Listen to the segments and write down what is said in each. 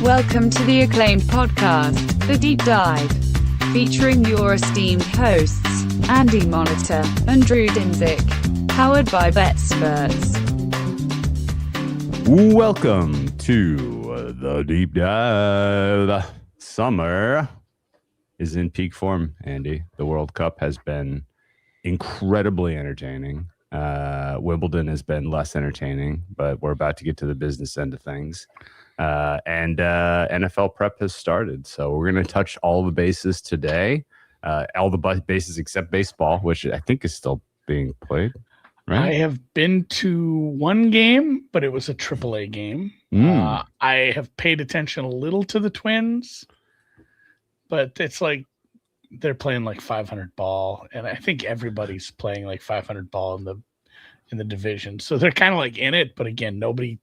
Welcome to the acclaimed podcast, The Deep Dive, featuring your esteemed hosts, Andy Monitor and Drew Dinzik, powered by BetSperts. Welcome to The Deep Dive. Summer is in peak form, Andy. The World Cup has been incredibly entertaining. Wimbledon has been less entertaining, but we're about to get to the business end of things. And NFL prep has started. So we're going to touch all the bases today, all the bases except baseball, which I think is still being played. Right? I have been to one game, but it was a AAA game. I have paid attention a little to the Twins, but it's like they're playing like 500 ball, and I think everybody's playing like 500 ball in the division. So they're kind of like in it, but again, nobody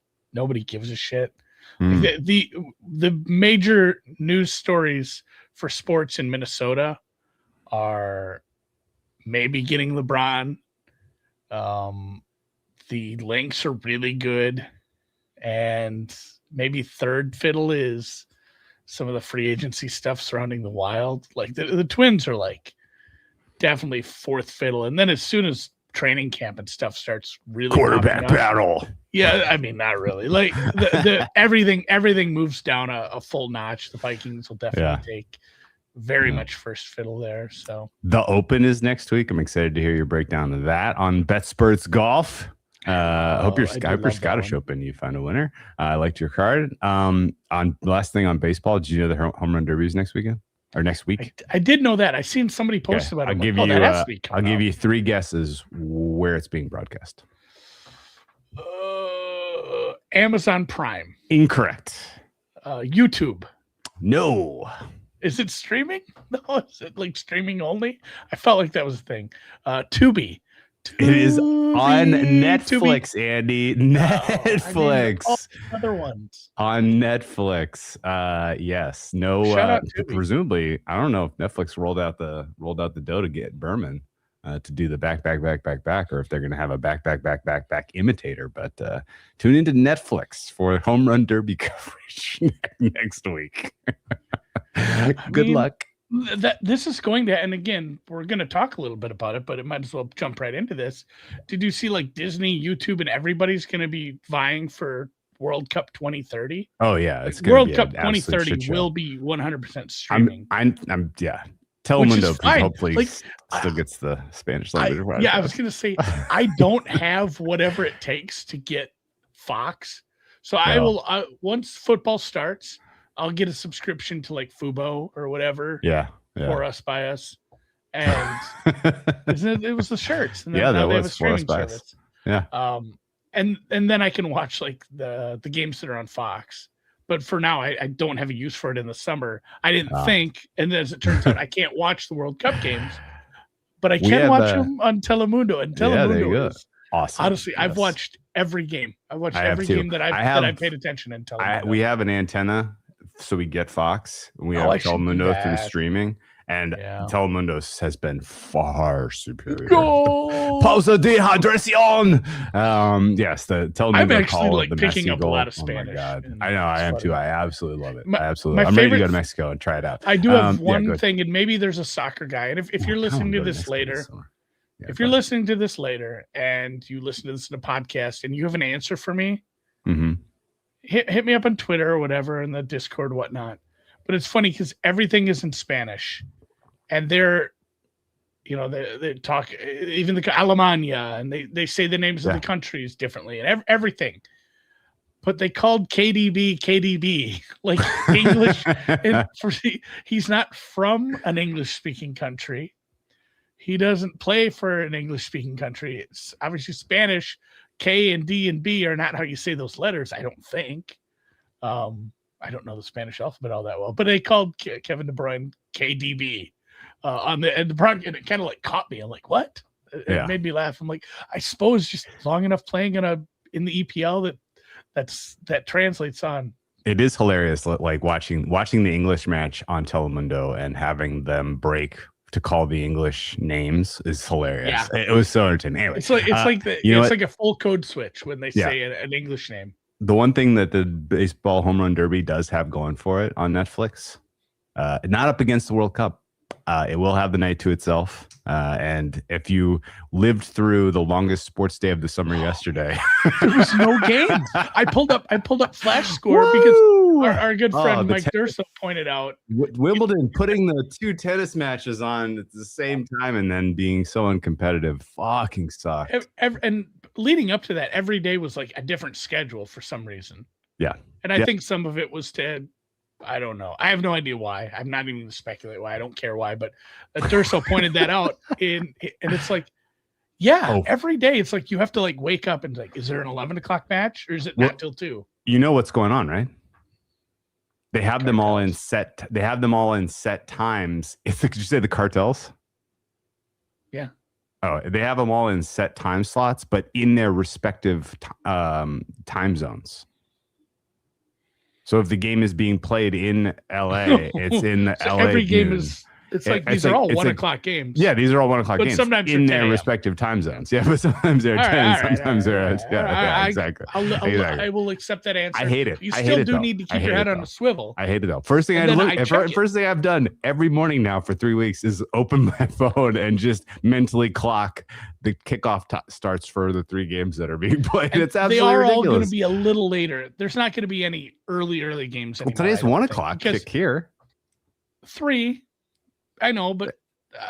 gives a shit. Like the major news stories for sports in Minnesota are maybe getting LeBron. The Lynx are really good, and maybe third fiddle is some of the free agency stuff surrounding the Wild. Like the Twins are like definitely fourth fiddle, and then as soon as training camp and stuff starts really quarterback battle. Yeah, I mean, not really. Like the everything moves down a full notch. The Vikings will definitely take very much first fiddle there. So the Open is next week. I'm excited to hear your breakdown of that on BetSperts Golf. Hope your Scottish Open you found a winner. I liked your card. On last thing on baseball, did you know the home run derby is next weekend or next week? I did know that. I seen somebody post about it. I'll give you three guesses where it's being broadcast. Amazon Prime. Incorrect. YouTube. No. Is it streaming? No, is it like streaming only? I felt like that was a thing. Tubi. It is on Netflix, Tubi. Andy. Netflix. Other ones. On Netflix. Yes. No. Presumably, I don't know if Netflix rolled out the dough to get Berman to do the back, or if they're going to have a back imitator. But tune into Netflix for home run derby coverage next week. Good luck. This is going to, and again, we're going to talk a little bit about it, but it might as well jump right into this. Did you see like Disney, YouTube, and everybody's going to be vying for World Cup 2030? Oh yeah, it's World Cup 2030 will be 100% streaming. I'm Telemundo hopefully still gets the Spanish language. I was going to say I don't have whatever it takes to get Fox, so I will once football starts. I'll get a subscription to like Fubo or whatever. Yeah. For us by us. And it was the shirts. And then now they have a for us by service. us. Yeah. And then I can watch like the games that are on Fox. But for now, I don't have a use for it in the summer. I didn't think, and as it turns out, I can't watch the World Cup games, but I can watch them on Telemundo. And Telemundo is awesome. Honestly, yes. I've watched every game. I've watched every game that I've paid attention in Telemundo. We have an antenna. So we get Fox, and we have Telemundo through streaming, and Telemundo has been far superior. Pausa de hydración. Yes, the Telemundo. I'm actually call like picking up a lot of Spanish. Oh my God. I know, I am too. I absolutely love it. I'm ready to go to Mexico and try it out. I do have one thing, and maybe there's a soccer guy, and if you're listening to this later, listening to this later, and you listen to this in a podcast, and you have an answer for me. Mm-hmm. Hit me up on Twitter or whatever in the Discord, whatnot. But it's funny because everything is in Spanish, and they talk even the Alemania, and they say the names of the countries differently and everything. But they called KDB like English. He's not from an English speaking country. He doesn't play for an English speaking country. It's obviously Spanish. K and D and B are not how you say those letters, I don't think. I don't know the Spanish alphabet all that well, but they called Kevin De Bruyne KDB on the and it kind of like caught me. I'm like, what? It made me laugh. I'm like, I suppose just long enough playing in the EPL that translates on. It is hilarious, like watching the English match on Telemundo and having them break to call the English names is hilarious. Yeah. It was so entertaining. Anyway, it's like a full code switch when they say an English name. The one thing that the baseball home run derby does have going for it on Netflix, not up against the World Cup. It will have the night to itself. And if you lived through the longest sports day of the summer yesterday, there was no games. I pulled up Flash Score because our good friend Mike Durso pointed out Wimbledon putting the two tennis matches on at the same time and then being so uncompetitive fucking sucked. And leading up to that, every day was like a different schedule for some reason. Yeah. And I think some of it was I don't know. I have no idea why. I'm not even going to speculate why. I don't care why. But Durso pointed that out. And it's like, every day it's like you have to like wake up and like, is there an 11 o'clock match or is it not till 2? You know what's going on, right? They have them all in set. They have them all in set times. Did you say the cartels? Yeah. Oh, they have them all in set time slots, but in their respective time zones. So if the game is being played in LA, it's in the LA. Every game is. It's like these are all 1 o'clock games. Yeah, these are all 1 o'clock games. Sometimes in their respective time zones. Yeah, but sometimes they're 10, sometimes they're exactly. I will accept that answer. I hate it. You still do need to keep your head on a swivel. I hate it though. First thing I've done every morning now for 3 weeks is open my phone and just mentally clock the kickoff starts for the 3 games that are being played. It's absolutely ridiculous. They are all going to be a little later. There's not going to be any early games anymore. Well, today's 1 o'clock kick here. 3. I know, but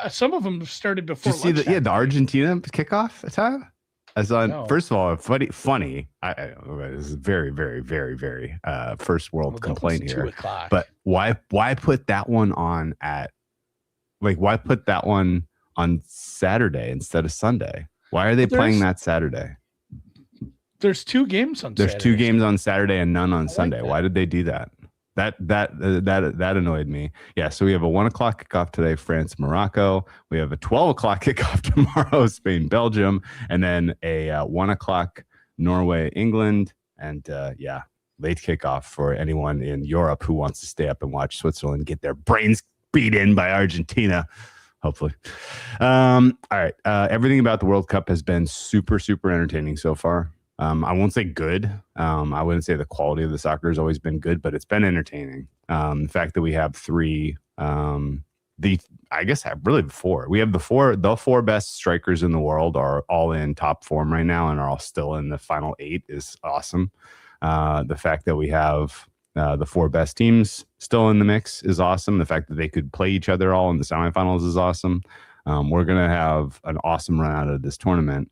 some of them started before. Did you see the Argentina kickoff time? First of all, funny. This is very, very, very, very first world complaint here. But why put that one on why put that one on Saturday instead of Sunday? Why are they playing that Saturday? There's 2 games on Saturday. There's 2 games on Saturday and none on Sunday. Why did they do that? That annoyed me. Yeah, so we have a 1 o'clock kickoff today, France, Morocco. We have a 12 o'clock kickoff tomorrow, Spain, Belgium, and then a 1 o'clock Norway, England, and late kickoff for anyone in Europe who wants to stay up and watch Switzerland get their brains beat in by Argentina. Hopefully. All right. Everything about the World Cup has been super, super entertaining so far. I won't say good. I wouldn't say the quality of the soccer has always been good, but it's been entertaining. The fact that we have 3, I guess really 4. We have the 4 best strikers in the world are all in top form right now and are all still in the final 8 is awesome. The fact that we have the 4 best teams still in the mix is awesome. The fact that they could play each other all in the semifinals is awesome. We're going to have an awesome run out of this tournament.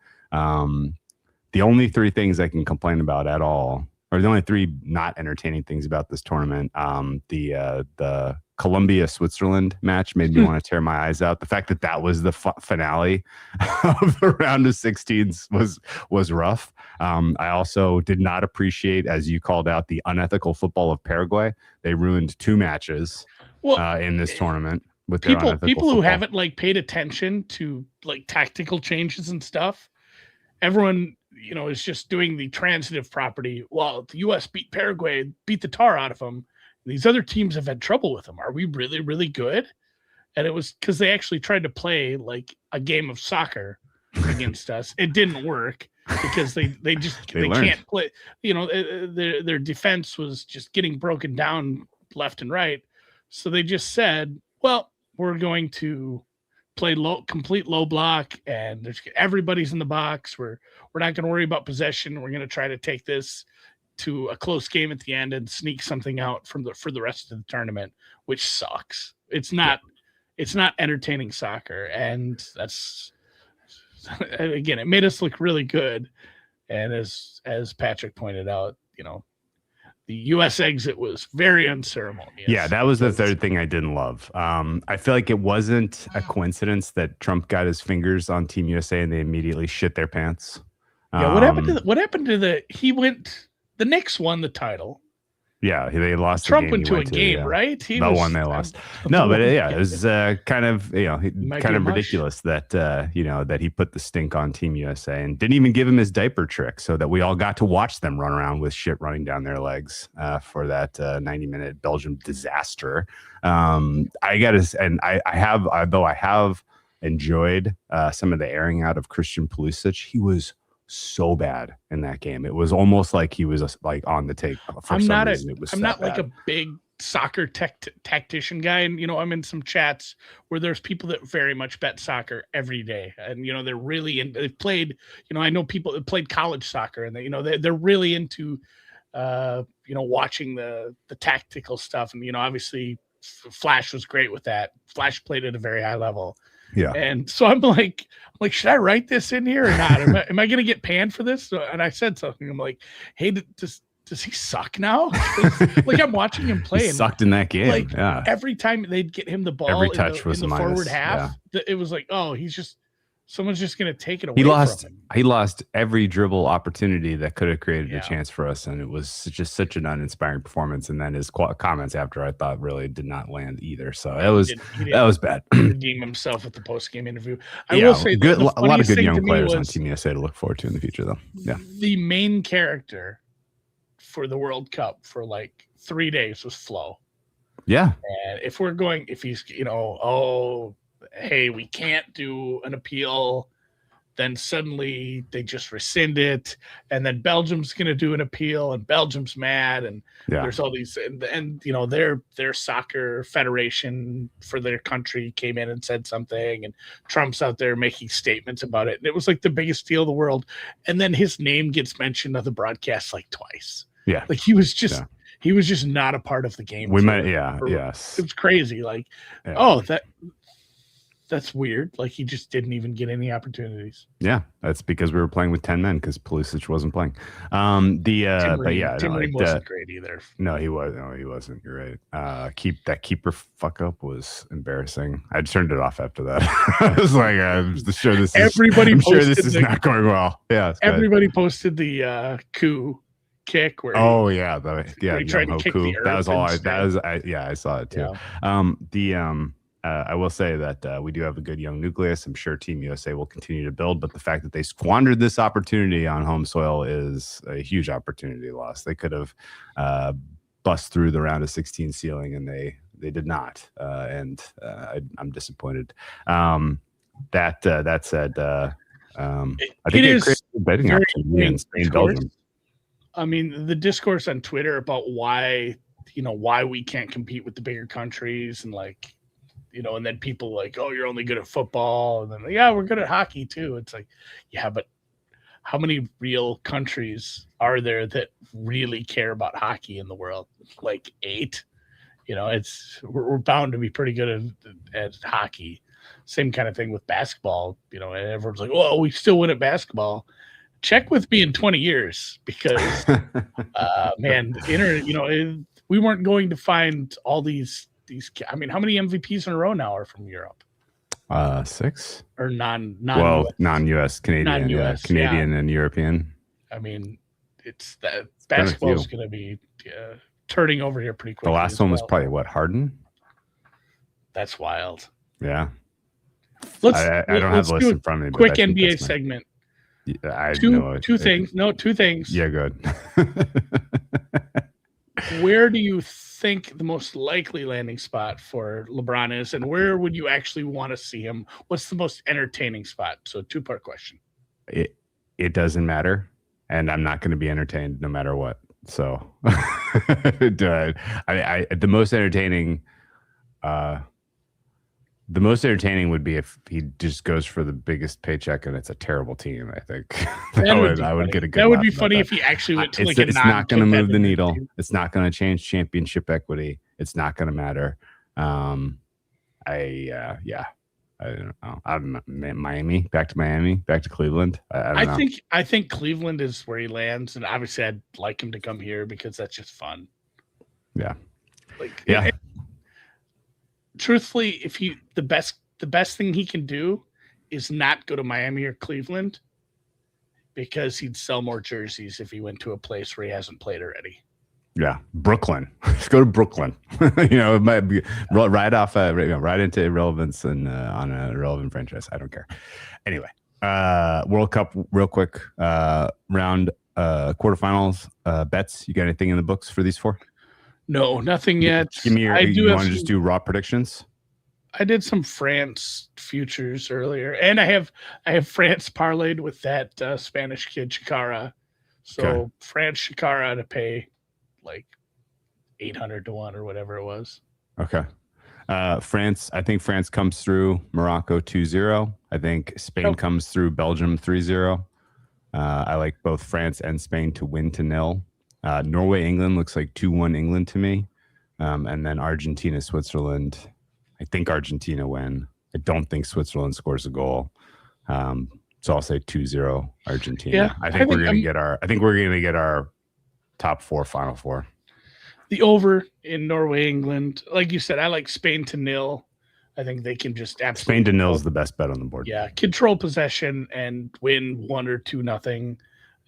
The only 3 things I can complain about at all, or the only 3 not entertaining things about this tournament, the Colombia-Switzerland match made me want to tear my eyes out. The fact that was the finale of the round of 16s was rough. I also did not appreciate, as you called out, the unethical football of Paraguay. They ruined 2 matches in this tournament with their unethical people football. Who haven't paid attention to tactical changes and stuff. Everyone is just doing the transitive property. Well, the U.S. beat Paraguay, beat the tar out of them. These other teams have had trouble with them. Are we really, really good? And it was because they actually tried to play a game of soccer against us. It didn't work because they can't play. Their defense was just getting broken down left and right. So they just said, well, we're going to play complete low block, and everybody's in the box. We're not going to worry about possession. We're going to try to take this to a close game at the end and sneak something out for the rest of the tournament, which sucks. It's not entertaining soccer, and that's again, it made us look really good. And as Patrick pointed out, the U.S. exit was very unceremonious. Yeah, that was the third thing I didn't love. I feel like it wasn't a coincidence that Trump got his fingers on Team USA and they immediately shit their pants. Yeah, what happened to the Knicks won the title. Yeah, they lost. Trump went to a game, right? The one they lost. No, but it was kind of ridiculous that that he put the stink on Team USA and didn't even give him his diaper trick, so that we all got to watch them run around with shit running down their legs for that 90-minute Belgium disaster. I have enjoyed some of the airing out of Christian Pulisic. He was so bad in that game. It was almost like he was like on the take for some reason. It was I'm not like bad. a big soccer tactician guy, and I'm in some chats where there's people that very much bet soccer every day, and they're really in. They've played. I know people that played college soccer, and they're really into watching the tactical stuff, and obviously Flash was great with that. Flash played at a very high level. Yeah. And so I'm like, should I write this in here or not? Am I going to get panned for this? And I said something. I'm like, hey, does he suck now? Like I'm watching him play. He sucked in that game. Like yeah. every time they'd get him the ball, every touch was in the minus, forward half. It was like, oh, someone's just going to take it away. He lost every dribble opportunity that could have created a chance for us, and it was just such an uninspiring performance. And then his comments after, I thought, really did not land either. So that was bad. Redeem himself at the post game interview. I will say, a lot of good young players on was Team USA to look forward to in the future, though. Yeah, the main character for the World Cup for like 3 days was Flo. Yeah, and if he's hey, we can't do an appeal, then suddenly they just rescind it, and then Belgium's going to do an appeal, and Belgium's mad, and there's all these, and their soccer federation for their country came in and said something, and Trump's out there making statements about it, and it was like the biggest deal in the world, and then his name gets mentioned on the broadcast like twice. Yeah, like he was just not a part of the game. Yes, it was crazy. Like, that's weird. Like he just didn't even get any opportunities. Yeah, that's because we were playing with 10 men because Pulisic wasn't playing. Tim Ream wasn't great either. No, he wasn't. You're right. Keeper fuck up was embarrassing. I turned it off after that. I was like, I'm sure this is not going well. Yeah, everybody posted the coup kick where he tried to kick the earth. That was all. I saw it too. Yeah. I will say that we do have a good young nucleus. I'm sure Team USA will continue to build, but the fact that they squandered this opportunity on home soil is a huge opportunity loss. They could have bust through the round of 16 ceiling, and they did not. I'm disappointed. That said, I think it created a betting opportunity in Spain, Belgium. I mean, the discourse on Twitter about why we can't compete with the bigger countries, and like, and then people like, oh, you're only good at football, and then we're good at hockey too. It's like, yeah, but how many real countries are there that really care about hockey in the world? Like 8. We're bound to be pretty good at hockey. Same kind of thing with basketball. And everyone's like, oh, we still win at basketball. Check with me in 20 years because, man, the internet. We weren't going to find all these. I mean, how many MVPs in a row now are from Europe? 6 or non-US, Canadian, non-US, Canadian and European. I mean, it's that basketball is going to be turning over here pretty quickly. The last one was probably what, Harden? That's wild. Yeah. I don't have the list in front of me. Quick NBA segment. Two things. Yeah, good. Where do you think the most likely landing spot for LeBron is, and where would you actually want to see him? What's the most entertaining spot? So 2-part question. It doesn't matter, and I'm not going to be entertained no matter what. So the most entertaining would be if he just goes for the biggest paycheck and it's a terrible team. I think I would get a good. That would be funny if he actually went to like it's not going to move the needle. Team. It's not going to change championship equity. It's not going to matter. I don't know. I'm Miami, back to Cleveland. I don't know. I think Cleveland is where he lands, and obviously I'd like him to come here because that's just fun. Yeah. Truthfully, if the best thing he can do is not go to Miami or Cleveland, because he'd sell more jerseys if he went to a place where he hasn't played already. Yeah, Brooklyn. Let's go to Brooklyn. It might be right into irrelevance and on a relevant franchise. I don't care. Anyway, World Cup, real quick. Round quarterfinals bets. You got anything in the books for these 4? No, nothing yet. Give me your. You want to just do raw predictions? I did some France futures earlier, and I have France parlayed with that Spanish kid Chikara. So Okay. France Chikara to pay like 800 to 1 or whatever it was. Okay. France, I think France comes through Morocco 2-0. I think Spain comes through Belgium 3-0. I like both France and Spain to win to 0. Norway, England looks like 2-1 England to me. And then Argentina, Switzerland. I think Argentina win. I don't think Switzerland scores a goal. So I'll say 2-0 Argentina. Yeah, I think we're going to get our top 4 Final Four. The over in Norway, England. Like you said, I like Spain to 0. I think they can just absolutely Spain to 0 is the best bet on the board. Yeah, control possession and win 1 or 2-0.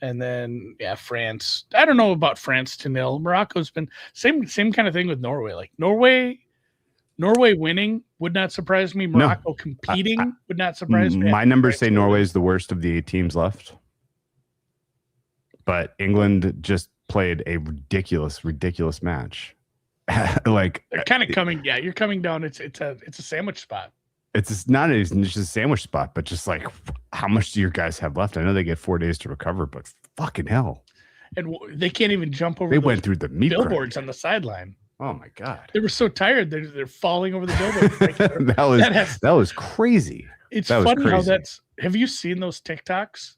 And then France. I don't know about France to 0. Morocco's been same kind of thing with Norway. Like Norway winning would not surprise me. Morocco competing would not surprise me. My numbers say Norway is the worst of the 8 teams left. But England just played a ridiculous match. Like they're kind of coming. Yeah, you're coming down. It's a sandwich spot. It's just a sandwich spot, but just like how much do your guys have left? I know they get 4 days to recover, but fucking hell. And they can't even jump over. They went through the meat billboards grind on the sideline. Oh my god! They were so tired they're falling over the billboard. that was crazy. It's funny how that's. Have you seen those TikToks?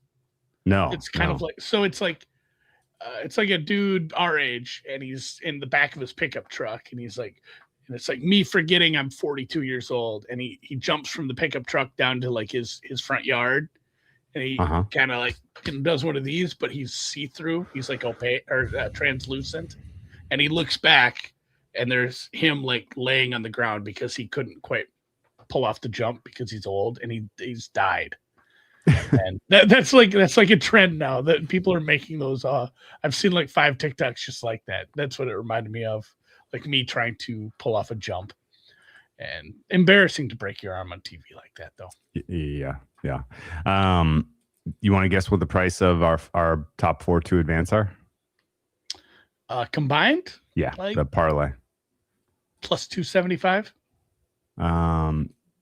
No. It's kind of like it's like a dude our age, and he's in the back of his pickup truck, and he's like, and it's like me forgetting I'm 42 years old, and he jumps from the pickup truck down to like his front yard, and he kind of like does one of these, but he's see-through. He's like opaque or translucent, and he looks back. And there's him like laying on the ground because he couldn't quite pull off the jump because he's old and he's died. And that's like a trend now that people are making those. I've seen like 5 TikToks just like that. That's what it reminded me of, like me trying to pull off a jump. And embarrassing to break your arm on TV like that, though. Yeah. You want to guess what the price of our top 4 to advance are? Combined? Yeah, the parlay. Plus 275.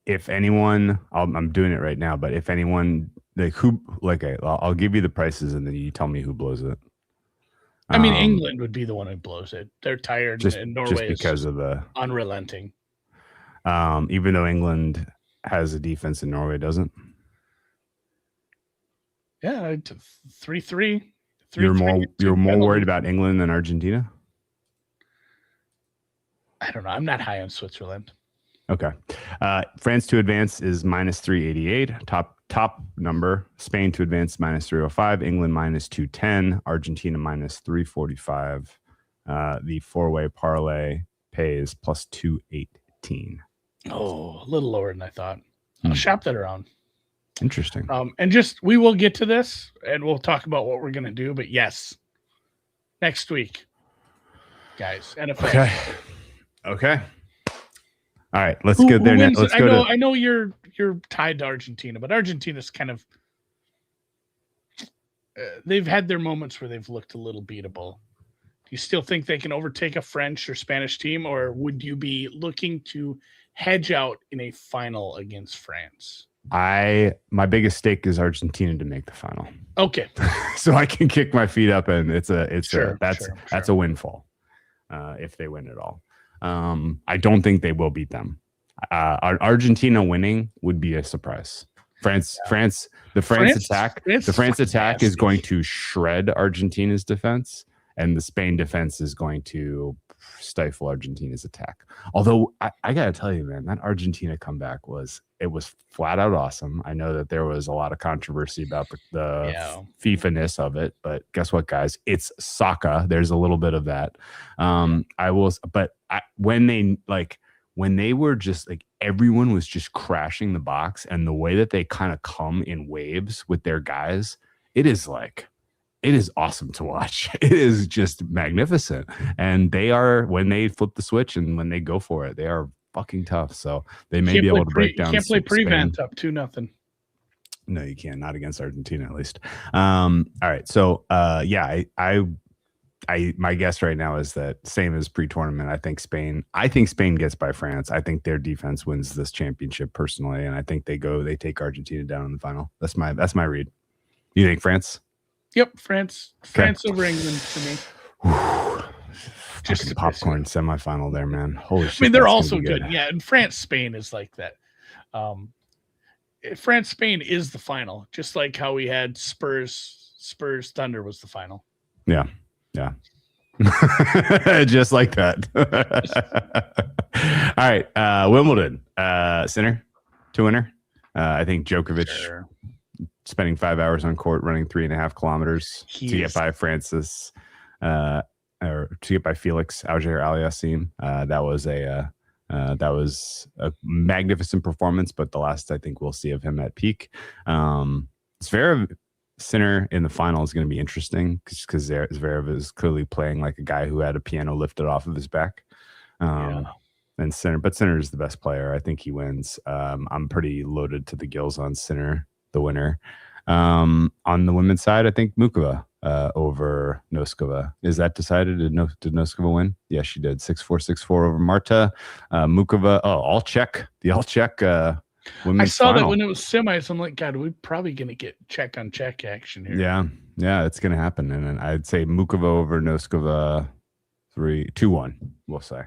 If anyone, I'm doing it right now, but if anyone I'll give you the prices and then you tell me who blows it. I mean, England would be the one who blows it. They're tired, and Norway just because of the unrelenting. Even though England has a defense and Norway doesn't. Yeah, 3-3. You're more worried about England than Argentina? I don't know. I'm not high on Switzerland. Okay. France to advance is minus 388. Top number. Spain to advance minus 305. England minus 210. Argentina minus 345. The 4-way parlay pays plus 218. Oh, a little lower than I thought. I'll shop that around. Interesting. And we will get to this and we'll talk about what we're going to do. But yes, next week, guys, NFL. Okay. All right. Let's get there. Let's go. I know you're tied to Argentina, but Argentina's kind of they've had their moments where they've looked a little beatable. Do you still think they can overtake a French or Spanish team, or would you be looking to hedge out in a final against France? My biggest stake is Argentina to make the final. Okay. So I can kick my feet up and that's a windfall if they win it all. I don't think they will beat them. Argentina winning would be a surprise. The France attack is going to shred Argentina's defense, and the Spain defense is going to stifle Argentina's attack. Although I gotta tell you, man, that Argentina comeback was flat out awesome. I know that there was a lot of controversy about the FIFA-ness of it, but guess what, guys? It's soccer. There's a little bit of that. When they were just like everyone was just crashing the box, and the way that they kind of come in waves with their guys, it is awesome to watch. It is just magnificent. And when they flip the switch and when they go for it, they are fucking tough. So they may be able to break down. You can't play prevent up 2-0. No, you can't. Not against Argentina, at least. All right. So I my guess right now is that same as pre-tournament. I think Spain gets by France. I think their defense wins this championship personally, and I think they take Argentina down in the final. That's my read. You think France? Yep, France over England for me. Just popcorn semifinal there, man. Holy shit! I mean, they're also good. Yeah, and France-Spain is like that. France-Spain is the final, just like how we had Spurs-Thunder was the final. Yeah. Just like that. All right, Wimbledon, center to winner. I think Djokovic spending 5 hours on court, running 3.5 kilometers to get by Francis, or to get by Felix Auger-Aliassime. That was a magnificent performance, but the last I think we'll see of him at peak. Zverev center in the final is going to be interesting because Zverev is clearly playing like a guy who had a piano lifted off of his back. And center is the best player. I think he wins. I'm pretty loaded to the gills on center, the winner. On the women's side, I think Mukova over Noskova. Is that decided? Did Noskova win? Yes, she did. 6-4, 6-4 over Marta. Mukova, all check. The all check women's I saw final. that when it was semis. I'm like, God, we're probably going to get check on check action here. Yeah, it's going to happen. And then I'd say Mukova over Noskova 2-1, we'll say.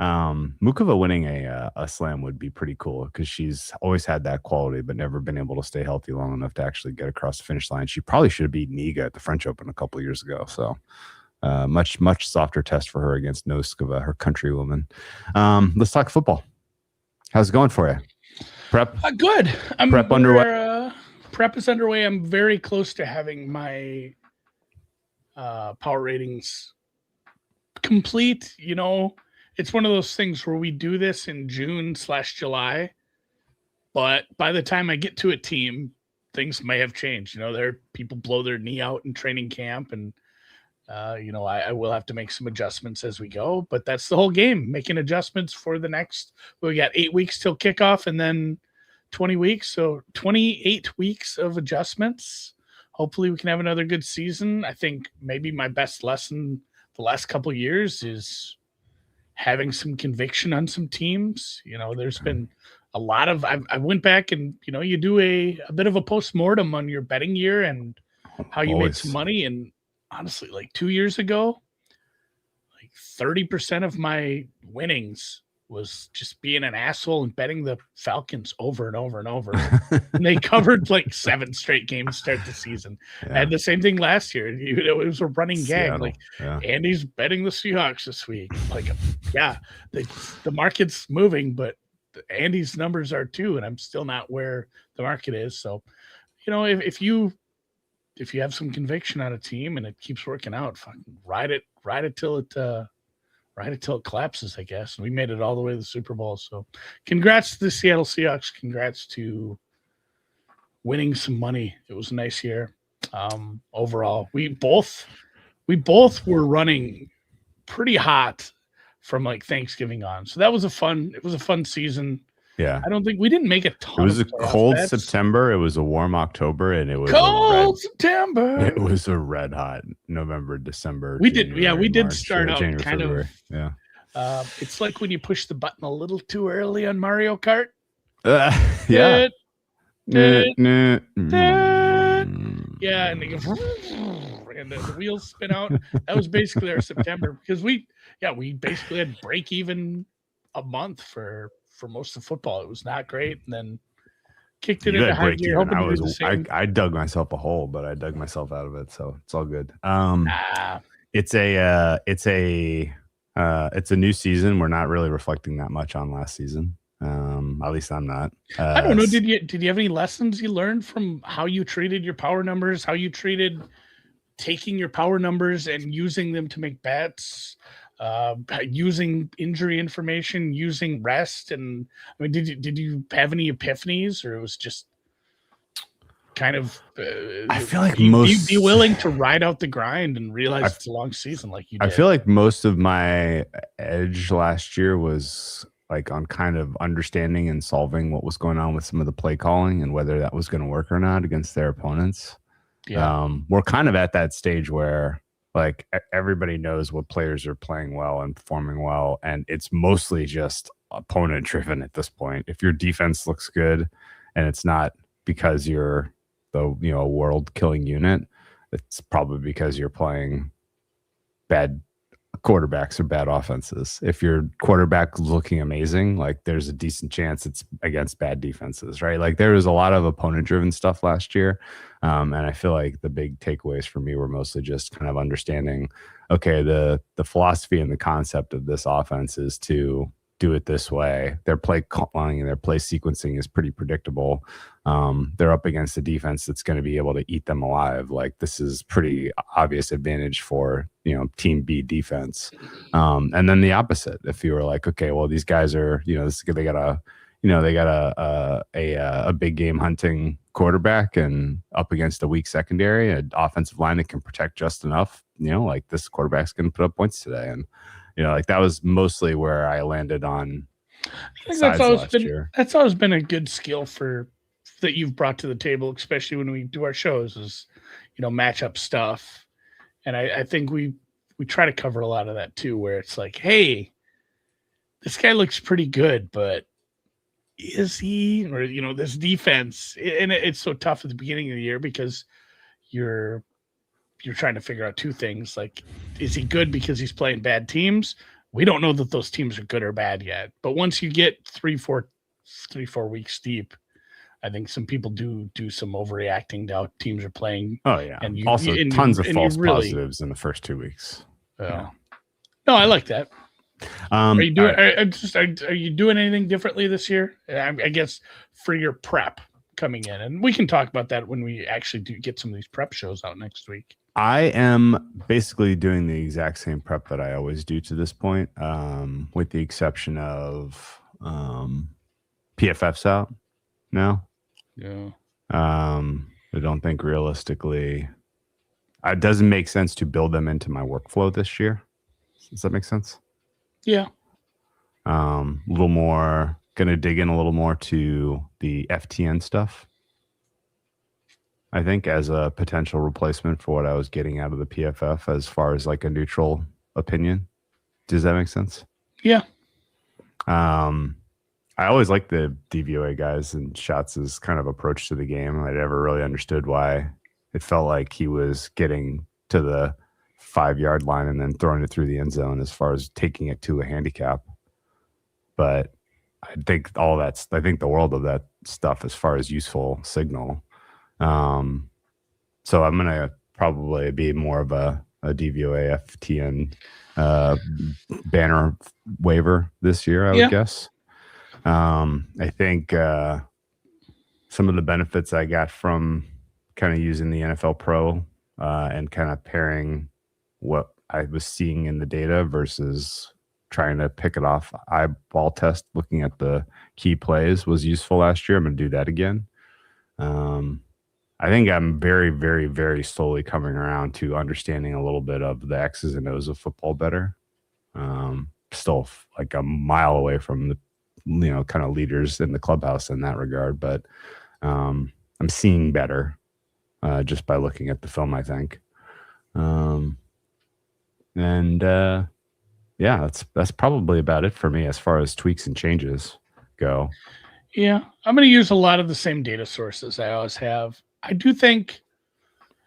Mukova winning a slam would be pretty cool because she's always had that quality, but never been able to stay healthy long enough to actually get across the finish line. She probably should have beaten Iga at the French Open a couple of years ago. So much softer test for her against Noskova, her countrywoman. Let's talk football. How's it going for you? Prep? Good. Prep underway? Prep is underway. I'm very close to having my power ratings complete. You know, it's one of those things where we do this in June/July, but by the time I get to a team, things may have changed. You know, there people blow their knee out in training camp, and I will have to make some adjustments as we go. But that's the whole game, making adjustments for the next. We got 8 weeks till kickoff, and then 20 weeks, so 28 weeks of adjustments. Hopefully, we can have another good season. I think maybe my best lesson the last couple of years is having some conviction on some teams. You know, there's been a lot of I went back and, you do a bit of a post-mortem on your betting year and how you made some money. And honestly, like 2 years ago, like 30% of my winnings was just being an asshole and betting the Falcons over and over and over. And they covered like 7 straight games to start the season. Yeah. I had the same thing last year. It was a running gag. Like, Andy's betting the Seahawks this week. Like, yeah, the market's moving, but Andy's numbers are too, and I'm still not where the market is. So, if you have some conviction on a team and it keeps working out, fucking ride it till it collapses, I guess. And we made it all the way to the Super Bowl. So congrats to the Seattle Seahawks. Congrats to winning some money. It was a nice year. Overall, we both were running pretty hot from like Thanksgiving on. So that was a fun season. Yeah. I don't think we didn't make a ton. It was a cold September. It was a warm October, and it was September. It was a red hot November, December. We did March, start out January, kind February. of. Yeah. It's like when you push the button a little too early on Mario Kart. Yeah. Yeah, and they go, and the wheels spin out. That was basically our September because we basically had break even a month for most of football. It was not great, and then kicked it into high gear. I dug myself a hole, but I dug myself out of it, so it's all good. It's a new season. We're not really reflecting that much on last season. At least I'm not. I don't know. Did you have any lessons you learned from how you treated your power numbers? How you treated taking your power numbers and using them to make bets? Using injury information, using rest, and I mean, did you have any epiphanies, or it was just kind of? I feel like be willing to ride out the grind and realize it's a long season, like you did. I feel like most of my edge last year was like on kind of understanding and solving what was going on with some of the play calling and whether that was going to work or not against their opponents. Yeah, we're kind of at that stage where Like everybody knows what players are playing well and performing well, and it's mostly just opponent driven at this point. If your defense looks good, and it's not because you're the world killing unit, it's probably because you're playing bad quarterbacks or bad offenses. If your quarterback is looking amazing, like there's a decent chance it's against bad defenses, right? Like there was a lot of opponent driven stuff last year. And I feel like the big takeaways for me were mostly just kind of understanding, okay, the philosophy and the concept of this offense is to do it this way. Their play calling and their play sequencing is pretty predictable. They're up against a defense that's going to be able to eat them alive. Like this is pretty obvious advantage for team B defense. And then the opposite, if you were like, okay, well these guys are they got a big game hunting quarterback and up against a weak secondary, an offensive line that can protect just enough. Like this quarterback's going to put up points today, and like that was mostly where I landed on. I think that's always been a good skill that you've brought to the table, especially when we do our shows, is matchup stuff. And I think we try to cover a lot of that too, where it's like, hey, this guy looks pretty good, but is he? Or this defense, and it's so tough at the beginning of the year because you're trying to figure out two things. Like, is he good because he's playing bad teams? We don't know that those teams are good or bad yet. But once you get 3-4 weeks deep, I think some people do some overreacting to how teams are playing. Oh yeah, and tons of false positives in the first 2 weeks. Yeah. No, I like that. Are you doing? Are you doing anything differently this year? I guess for your prep coming in, and we can talk about that when we actually do get some of these prep shows out next week. I am basically doing the exact same prep that I always do to this point, with the exception of PFF's out now. Yeah. I don't think realistically it doesn't make sense to build them into my workflow this year. Does that make sense? Yeah. A little more, gonna dig in a little more to the FTN stuff, I think, as a potential replacement for what I was getting out of the PFF as far as like a neutral opinion. Does that make sense? Yeah. I always liked the DVOA guys and Schatz's kind of approach to the game. I never really understood why it felt like he was getting to the 5-yard line and then throwing it through the end zone as far as taking it to a handicap. But I think I think the world of that stuff as far as useful signal. So I'm going to probably be more of a DVOA FTN banner waiver this year, I would guess. I think some of the benefits I got from kind of using the NFL Pro and kind of pairing what I was seeing in the data versus trying to pick it off eyeball test, looking at the key plays was useful last year. I'm going to do that again. I think I'm very, very, very slowly coming around to understanding a little bit of the X's and O's of football better. Still like a mile away from the kind of leaders in the clubhouse in that regard, but I'm seeing better just by looking at the film, I think. That's probably about it for me as far as tweaks and changes go. Yeah, I'm going to use a lot of the same data sources I always have. I do think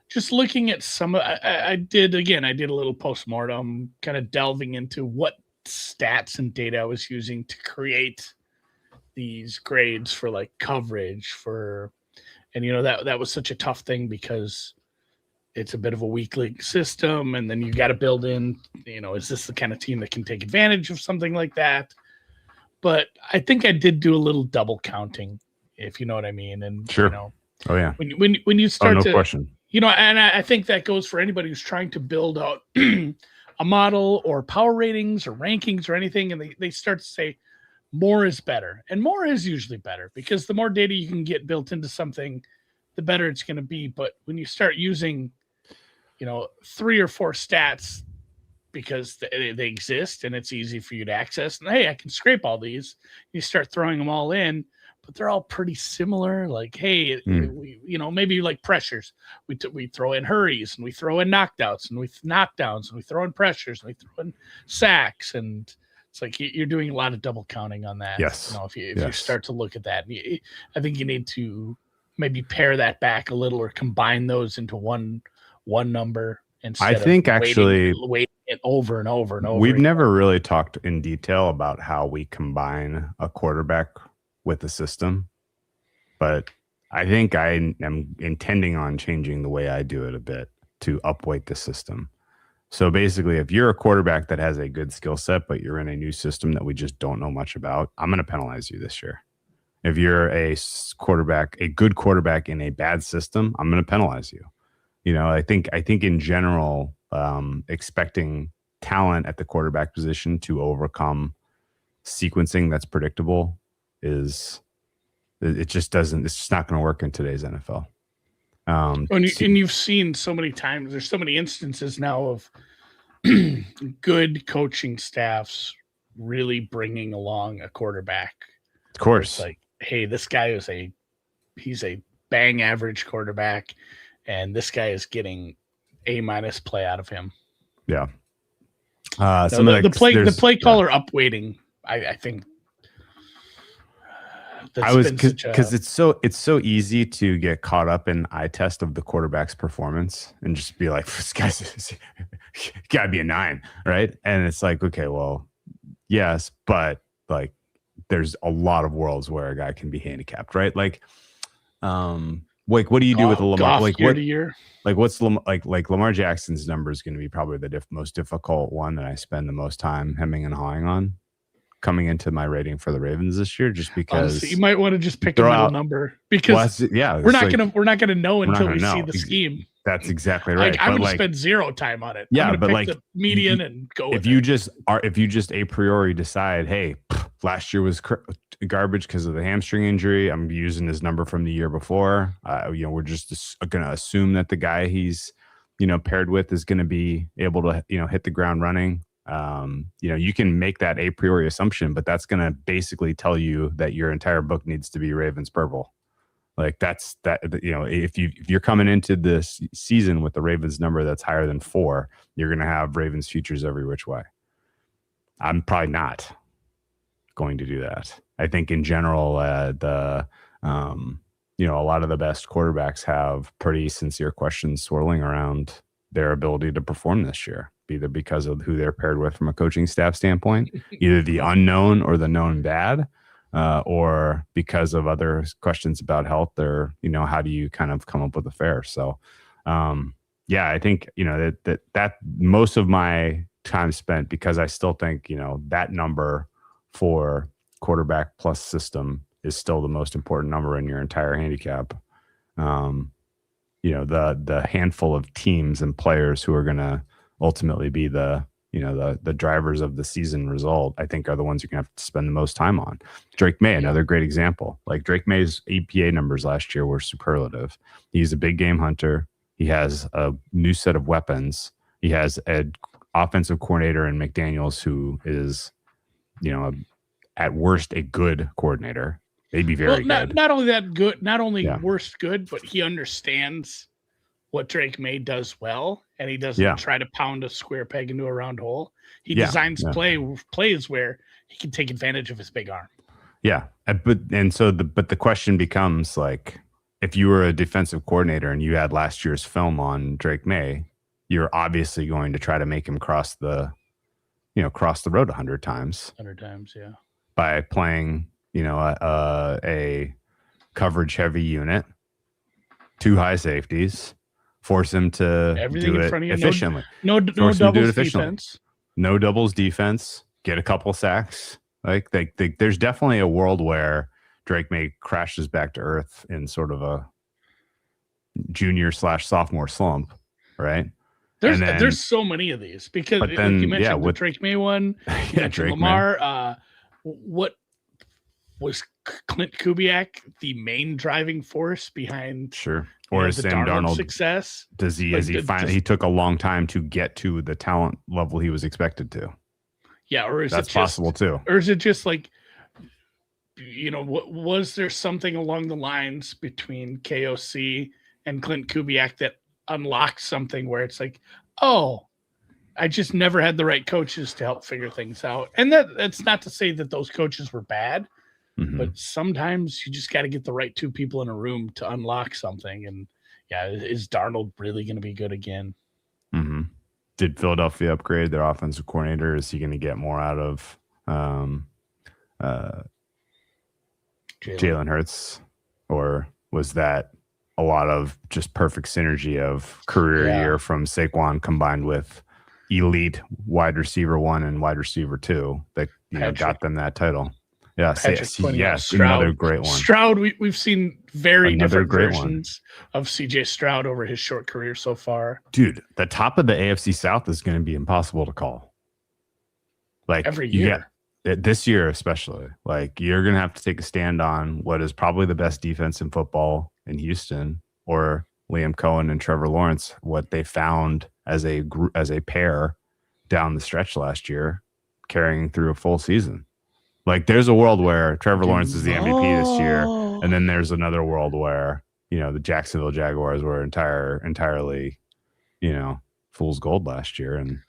just looking at some, I did a little postmortem, kind of delving into what stats and data I was using to create these grades for like coverage and that was such a tough thing because it's a bit of a weak league system, and then you got to build in, is this the kind of team that can take advantage of something like that? But I think I did do a little double counting, if you know what I mean. And sure. Oh yeah. When you start no question. And I think that goes for anybody who's trying to build out a model or power ratings or rankings or anything, and they start to say more is better, and more is usually better because the more data you can get built into something, the better it's going to be. But when you start using 3 or 4 stats because they exist and it's easy for you to access, and hey, I can scrape all these, you start throwing them all in, but they're all pretty similar. Like, hey, we, maybe like pressures. We throw in hurries and we throw in knockdowns and we throw in pressures and we throw in sacks, and it's like you're doing a lot of double counting on that. Yes. If you start to look at that, I think you need to maybe pare that back a little or combine those into one number. I think actually waiting it over and over and over. We've never really talked in detail about how we combine a quarterback with the system, but I think I am intending on changing the way I do it a bit to upweight the system. So basically, if you're a quarterback that has a good skill set, but you're in a new system that we just don't know much about, I'm going to penalize you this year. If you're a good quarterback in a bad system, I'm going to penalize you. I think in general, expecting talent at the quarterback position to overcome sequencing that's predictable it's just not going to work in today's NFL. And you've seen so many times, there's so many instances now of good coaching staffs really bringing along a quarterback. Of course. It's like, hey, this guy he's a bang average quarterback, and this guy is getting A- play out of him. Yeah. The play caller upweighting, I think. Because it's so easy to get caught up in eye test of the quarterback's performance and just be like, this guy's gotta be a 9, right? And it's like, okay, well, yes, but like there's a lot of worlds where a guy can be handicapped, right? Like what do you do with a Lamar? Like year to year? Like what's Lamar Jackson's number is going to be probably the most difficult one that I spend the most time hemming and hawing on coming into my rating for the Ravens this year, just because honestly, you might want to just pick a middle number, because we're not gonna know until we see the scheme. That's exactly right. I'm gonna spend zero time on it. Yeah, I'm but pick the median and go. If you just a priori decide, hey, last year was garbage because of the hamstring injury, I'm using his number from the year before. We're just gonna assume that the guy he's paired with is going to be able to hit the ground running. You can make that a priori assumption, but that's going to basically tell you that your entire book needs to be Ravens purple. Like if you're coming into this season with the Ravens number that's higher than 4, you're going to have Ravens futures every which way. I'm probably not going to do that. I think in general, a lot of the best quarterbacks have pretty sincere questions swirling around their ability to perform this year, either because of who they're paired with from a coaching staff standpoint, either the unknown or the known bad, or because of other questions about health, or how do you kind of come up with a fair. So I think that most of my time spent, because I still think that number for quarterback plus system is still the most important number in your entire handicap. The handful of teams and players who are going to ultimately be the drivers of the season result, I think, are the ones you're going to have to spend the most time on. Drake May, another great example. Like Drake May's APA numbers last year were superlative. He's a big game hunter. He has a new set of weapons. He has an offensive coordinator in McDaniels who is, at worst, a good coordinator. Maybe very good. Not only that good, not only worst good, but he understands what Drake May does well, and he doesn't try to pound a square peg into a round hole. He designs plays where he can take advantage of his big arm. Yeah, but the question becomes, like, if you were a defensive coordinator and you had last year's film on Drake May, you're obviously going to try to make him cross the road 100 times. 100 times, yeah. By playing a coverage heavy unit, 2 high safeties, force him to everything do in it front of you. efficiently. No doubles defense. No doubles defense. Get a couple sacks. Like there's definitely a world where Drake May crashes back to earth in sort of a junior/sophomore slump, right? There's so many of these, because like you mentioned the Drake May one. Drake Lamar. May. What was Clint Kubiak the main driving force behind? Sure. Or is Sam Darnold success? Does he? He took a long time to get to the talent level he was expected to. Yeah, or is that's it just, possible too? Or is it just like was there something along the lines between KOC and Clint Kubiak that unlocked something where it's like, oh, I just never had the right coaches to help figure things out. And that's not to say that those coaches were bad, but sometimes you just got to get the right two people in a room to unlock something. And yeah, is Darnold really going to be good again? Did Philadelphia upgrade their offensive coordinator? Is he going to get more out of Jalen Hurts? Or was that a lot of just perfect synergy of career year from Saquon combined with elite wide receiver 1 and wide receiver 2 that got them that title? Yeah, yes, another great one. Stroud, we've seen very different versions of CJ Stroud over his short career so far. Dude, the top of the AFC South is going to be impossible to call. Like every year. This year especially. Like you're going to have to take a stand on what is probably the best defense in football in Houston, or Liam Cohen and Trevor Lawrence, what they found as a pair down the stretch last year, carrying through a full season. Like there's a world where Trevor Lawrence is the MVP this year, and then there's another world where the Jacksonville Jaguars were entirely fool's gold last year. And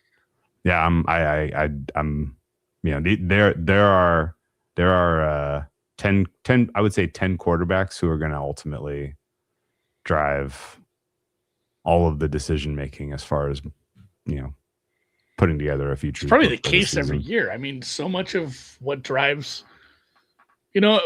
yeah, I'm there are 10 I would say 10 quarterbacks who are going to ultimately drive all of the decision making as far as putting together a future. It's probably the case every year. I mean, so much of what drives,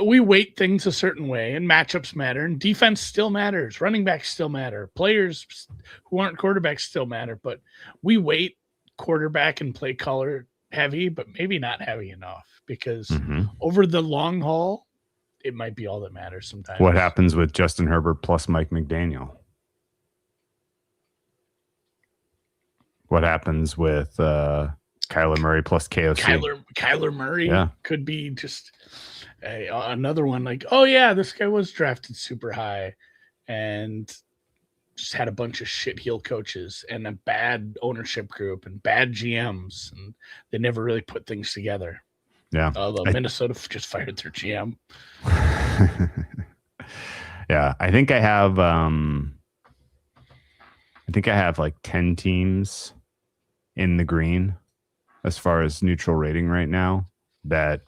we weight things a certain way, and matchups matter, and defense still matters. Running backs still matter. Players who aren't quarterbacks still matter, but we weight quarterback and play caller heavy, but maybe not heavy enough, because over the long haul, it might be all that matters sometimes. What happens with Justin Herbert plus Mike McDaniel? What happens with Kyler Murray plus KOC? Kyler Murray could be just another one like, oh, yeah, this guy was drafted super high and just had a bunch of shit heel coaches and a bad ownership group and bad GMs, and they never really put things together. Yeah. Although Minnesota just fired their GM. Yeah, I think I have like 10 teams in the green as far as neutral rating right now that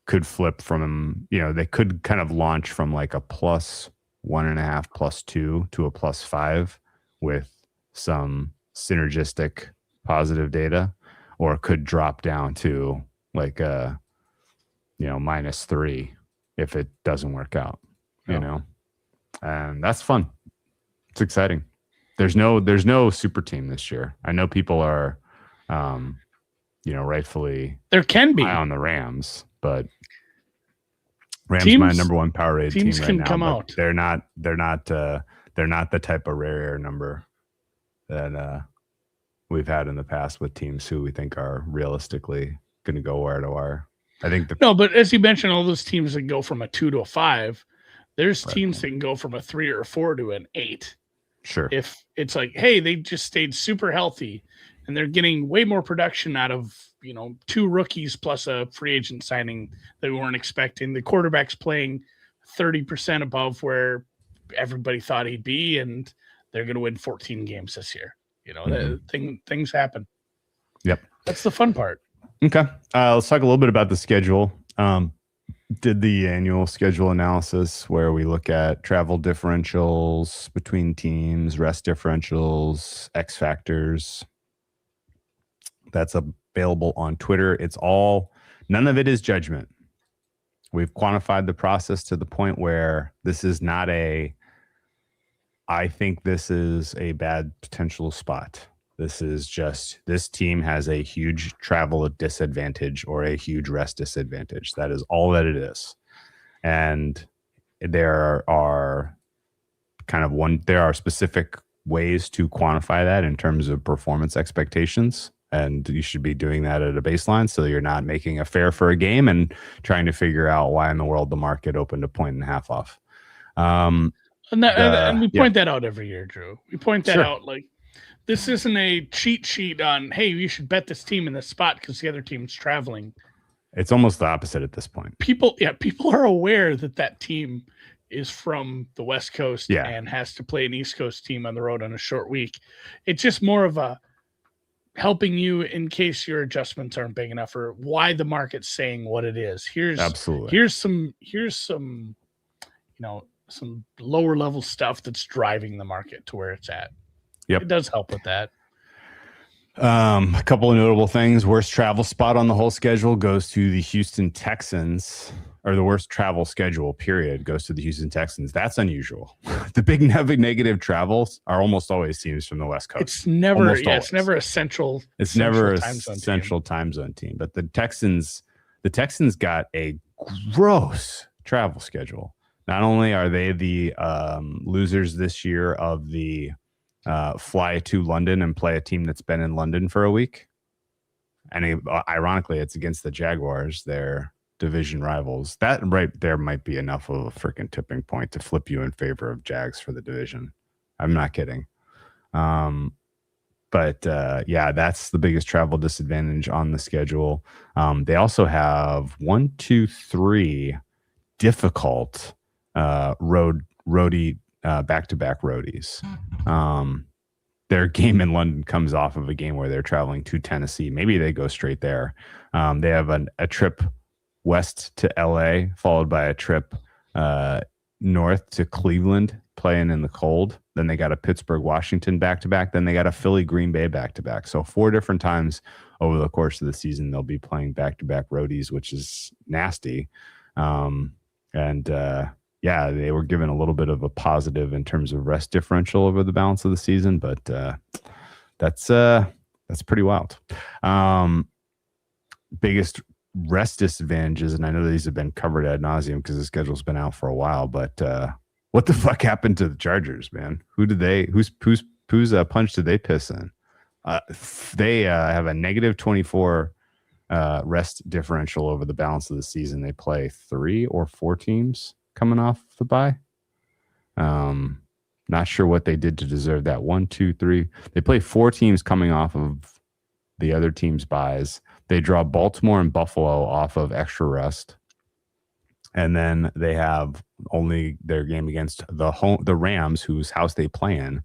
could flip from, they could kind of launch from like a +1.5, +2 to a +5 with some synergistic positive data, or it could drop down to like a, -3 if it doesn't work out, and that's fun. It's exciting. There's no super team this year. I know people are, rightfully there can be high on the Rams, but Rams teams, my number one power rated team right can now. Come out. They're not the type of rare number that we've had in the past with teams who we think are realistically going to go wire to wire. I think no, but as you mentioned, all those teams that go from a 2 to a 5, there's teams that can go from a 3 or a 4 to an 8. Sure. If it's like, hey, they just stayed super healthy and they're getting way more production out of, 2 rookies plus a free agent signing that we weren't expecting. The quarterback's playing 30% above where everybody thought he'd be, and they're going to win 14 games this year. Things happen. Yep. That's the fun part. Okay. Let's talk a little bit about the schedule. Did the annual schedule analysis where we look at travel differentials between teams, rest differentials, X factors. That's available on Twitter. None of it is judgment. We've quantified the process to the point where this is not I think this is a bad potential spot. This is just, this team has a huge travel disadvantage or a huge rest disadvantage. That is all that it is. And there are specific ways to quantify that in terms of performance expectations. And you should be doing that at a baseline, so you're not making a fare for a game and trying to figure out why in the world the market opened 1.5 points off. And we point that out every year, Drew. We point that out like, this isn't a cheat sheet on, hey, you should bet this team in this spot because the other team's traveling. It's almost the opposite at this point. People are aware that team is from the West Coast Yeah. and has to play an East Coast team on the road on a short week. It's just more of a helping you in case your adjustments aren't big enough or why the market's saying what it is. Here's some some lower level stuff that's driving the market to where it's at. Yep. It does help with that. A couple of notable things. Worst travel spot on the whole schedule goes to the Houston Texans, or the worst travel schedule period goes to the Houston Texans. That's unusual. The big negative travels are almost always teams from the West Coast. It's never a central. It's never a central time zone team. But the Texans got a gross travel schedule. Not only are they the losers this year of the fly to London and play a team that's been in London for a week. And ironically, it's against the Jaguars, their division rivals. That right there might be enough of a freaking tipping point to flip you in favor of Jags for the division. I'm not kidding. But that's the biggest travel disadvantage on the schedule. They also have 1, 2, 3 difficult roadie back-to-back roadies. Their game in London comes off of a game where they're traveling to Tennessee. Maybe they go straight there. They have a trip west to LA, followed by a trip north to Cleveland, playing in the cold. Then they got a Pittsburgh, Washington back-to-back. Then they got a Philly, Green Bay back-to-back. So 4 different times over the course of the season, they'll be playing back-to-back roadies, which is nasty. They were given a little bit of a positive in terms of rest differential over the balance of the season, but that's pretty wild. Biggest rest disadvantages, and I know these have been covered ad nauseum because the schedule's been out for a while, but what the fuck happened to the Chargers, man? Whose punch did they piss in? They have a negative 24 rest differential over the balance of the season. They play 3 or 4 teams coming off the bye. Not sure what they did to deserve that. 1, 2, 3. They play 4 teams coming off of the other team's buys. They draw Baltimore and Buffalo off of extra rest. And then they have only their game against the Rams, whose house they play in,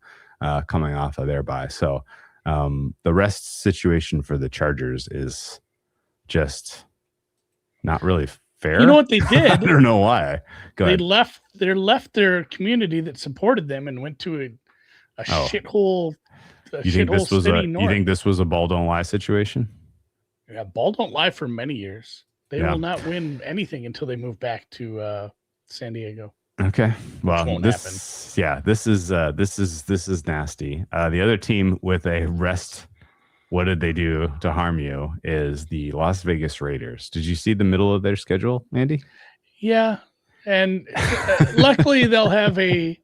coming off of their bye. So the rest situation for the Chargers is just not really fair. You know what they did? I don't know why. They left their community that supported them and went to a shithole. You think this was a ball don't lie situation? Yeah, ball don't lie for many years. They will not win anything until they move back to San Diego. Okay. Well, this is nasty. The other team with a rest. What did they do to harm you? Is the Las Vegas Raiders. Did you see the middle of their schedule, Andy? Yeah, and luckily they'll have an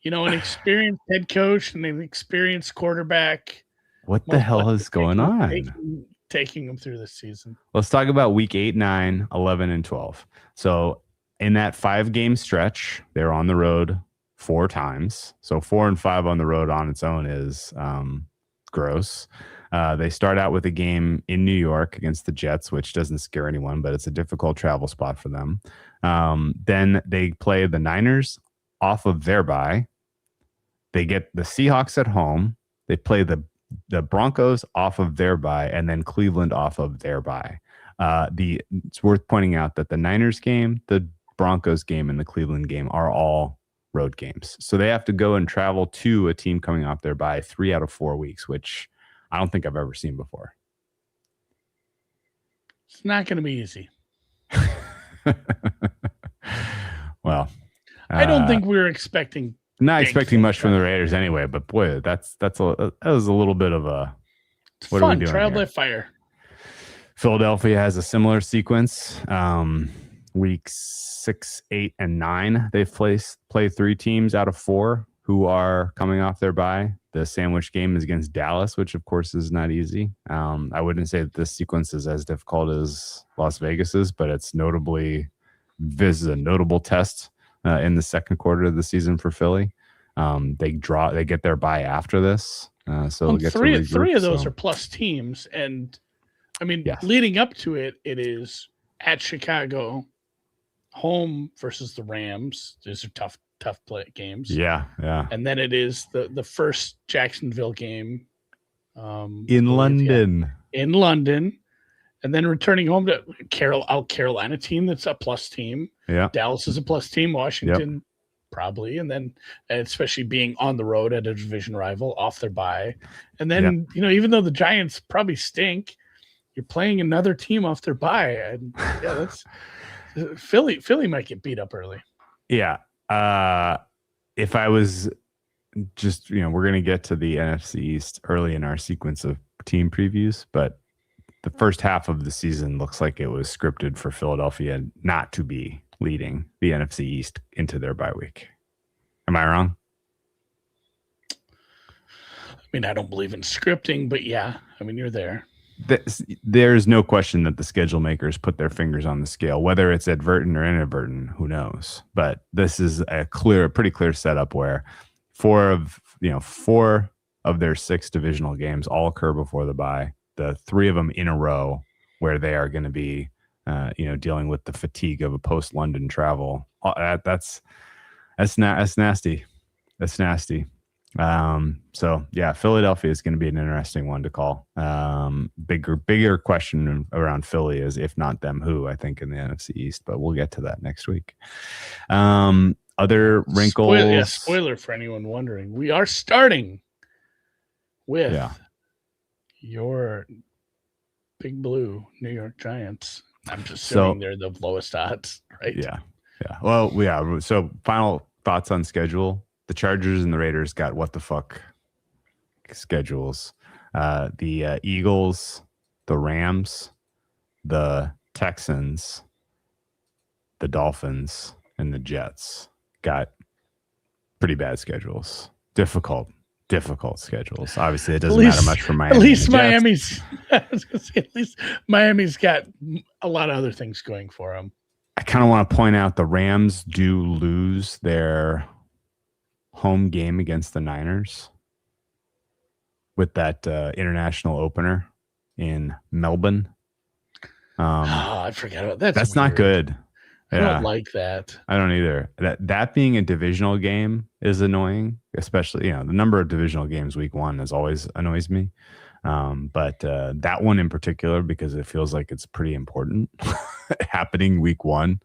experienced head coach and an experienced quarterback. What the hell is going on? Taking them through this season. Let's talk about week 8, 9, 11, and 12. So in that 5-game stretch, they're on the road 4 times. So 4 and 5 on the road on its own is gross. They start out with a game in New York against the Jets, which doesn't scare anyone, but it's a difficult travel spot for them. Then they play the Niners off of their bye. They get the Seahawks at home. They play the Broncos off of their bye, and then Cleveland off of their bye. It's worth pointing out that the Niners game, the Broncos game, and the Cleveland game are all road games. So they have to go and travel to a team coming off their bye 3 out of 4 weeks, which I don't think I've ever seen before. It's not going to be easy. Well, I don't think we were expecting. Not expecting much from the Raiders anyway, but boy, that was a little bit of a. It's what fun. are we doing Trial here? by fire. Philadelphia has a similar sequence. Weeks 6, 8, and 9, they've play 3 teams out of 4 who are coming off their bye. The sandwich game is against Dallas, which of course is not easy. I wouldn't say that this sequence is as difficult as Las Vegas's, but this is a notable test in the second quarter of the season for Philly. They get their bye after this. So they'll get three of those are plus teams, and I mean, leading up to it, it is at Chicago, home versus the Rams. These are tough play games. Yeah. And then it is the first Jacksonville game In London. In London. And then returning home to Carolina team that's a plus team. Yeah. Dallas is a plus team. Washington probably. And then especially being on the road at a division rival off their bye. And then, even though the Giants probably stink, you're playing another team off their bye. And that's Philly might get beat up early. Yeah. If I was just, we're going to get to the NFC East early in our sequence of team previews, but the first half of the season looks like it was scripted for Philadelphia not to be leading the NFC East into their bye week. Am I wrong? I mean, I don't believe in scripting, but yeah, I mean, you're there. There's no question that the schedule makers put their fingers on the scale, whether it's advertent or inadvertent, who knows? But this is a pretty clear setup where four of their 6 divisional games all occur before the bye. The 3 of them in a row where they are going to be, dealing with the fatigue of a post-London travel. That's nasty. That's nasty. So yeah, Philadelphia is going to be an interesting one to call. Bigger question around Philly is if not them, who, I think, in the NFC East, but we'll get to that next week. Other wrinkles. Spoiler for anyone wondering. We are starting with your Big Blue New York Giants. I'm just assuming they're the lowest odds, right? Yeah. Well, yeah. So final thoughts on schedule. The Chargers and the Raiders got what the fuck schedules. The Eagles, the Rams, the Texans, the Dolphins, and the Jets got pretty bad schedules. Difficult schedules. Obviously, it doesn't matter much for Miami. At least Miami's got a lot of other things going for them. I kind of want to point out the Rams do lose their home game against the Niners with that international opener in Melbourne. I forgot about that. That's not good. I don't like that. I don't either. That being a divisional game is annoying, especially, the number of divisional games week 1 is always annoys me. But that one in particular, because it feels like it's pretty important happening week 1.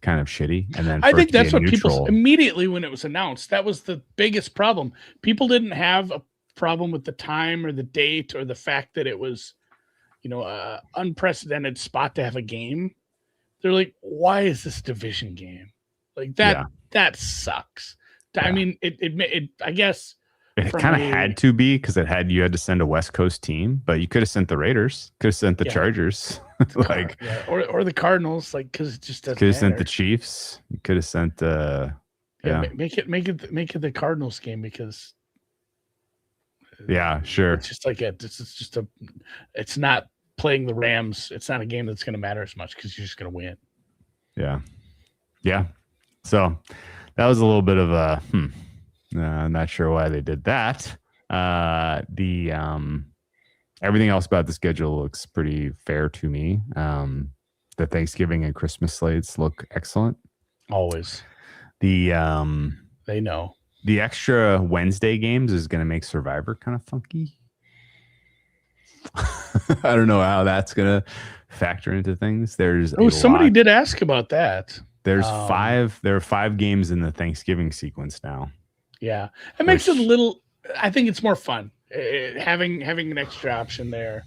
Kind of shitty. And then I think that's what people immediately, when it was announced, that was the biggest problem. People didn't have a problem with the time or the date or the fact that it was, a unprecedented spot to have a game. They're like, why is this division game like that? Yeah. That sucks. Yeah. I mean, it I guess it kind of had to be, because you had to send a West Coast team, but you could have sent the Raiders, could have sent the Chargers, or the Cardinals, because it just doesn't. Could have sent the Chiefs. You could have sent make it the Cardinals game, because sure. It's just it's not playing the Rams. It's not a game that's going to matter as much because you're just going to win. Yeah. So that was a little bit of a I'm not sure why they did that. Everything else about the schedule looks pretty fair to me. The Thanksgiving and Christmas slates look excellent. Always. They know. The extra Wednesday games is going to make Survivor kind of funky. I don't know how that's going to factor into things. Somebody did ask about that. There are 5 games in the Thanksgiving sequence now. Yeah, it makes it a little. I think it's more fun having an extra option there.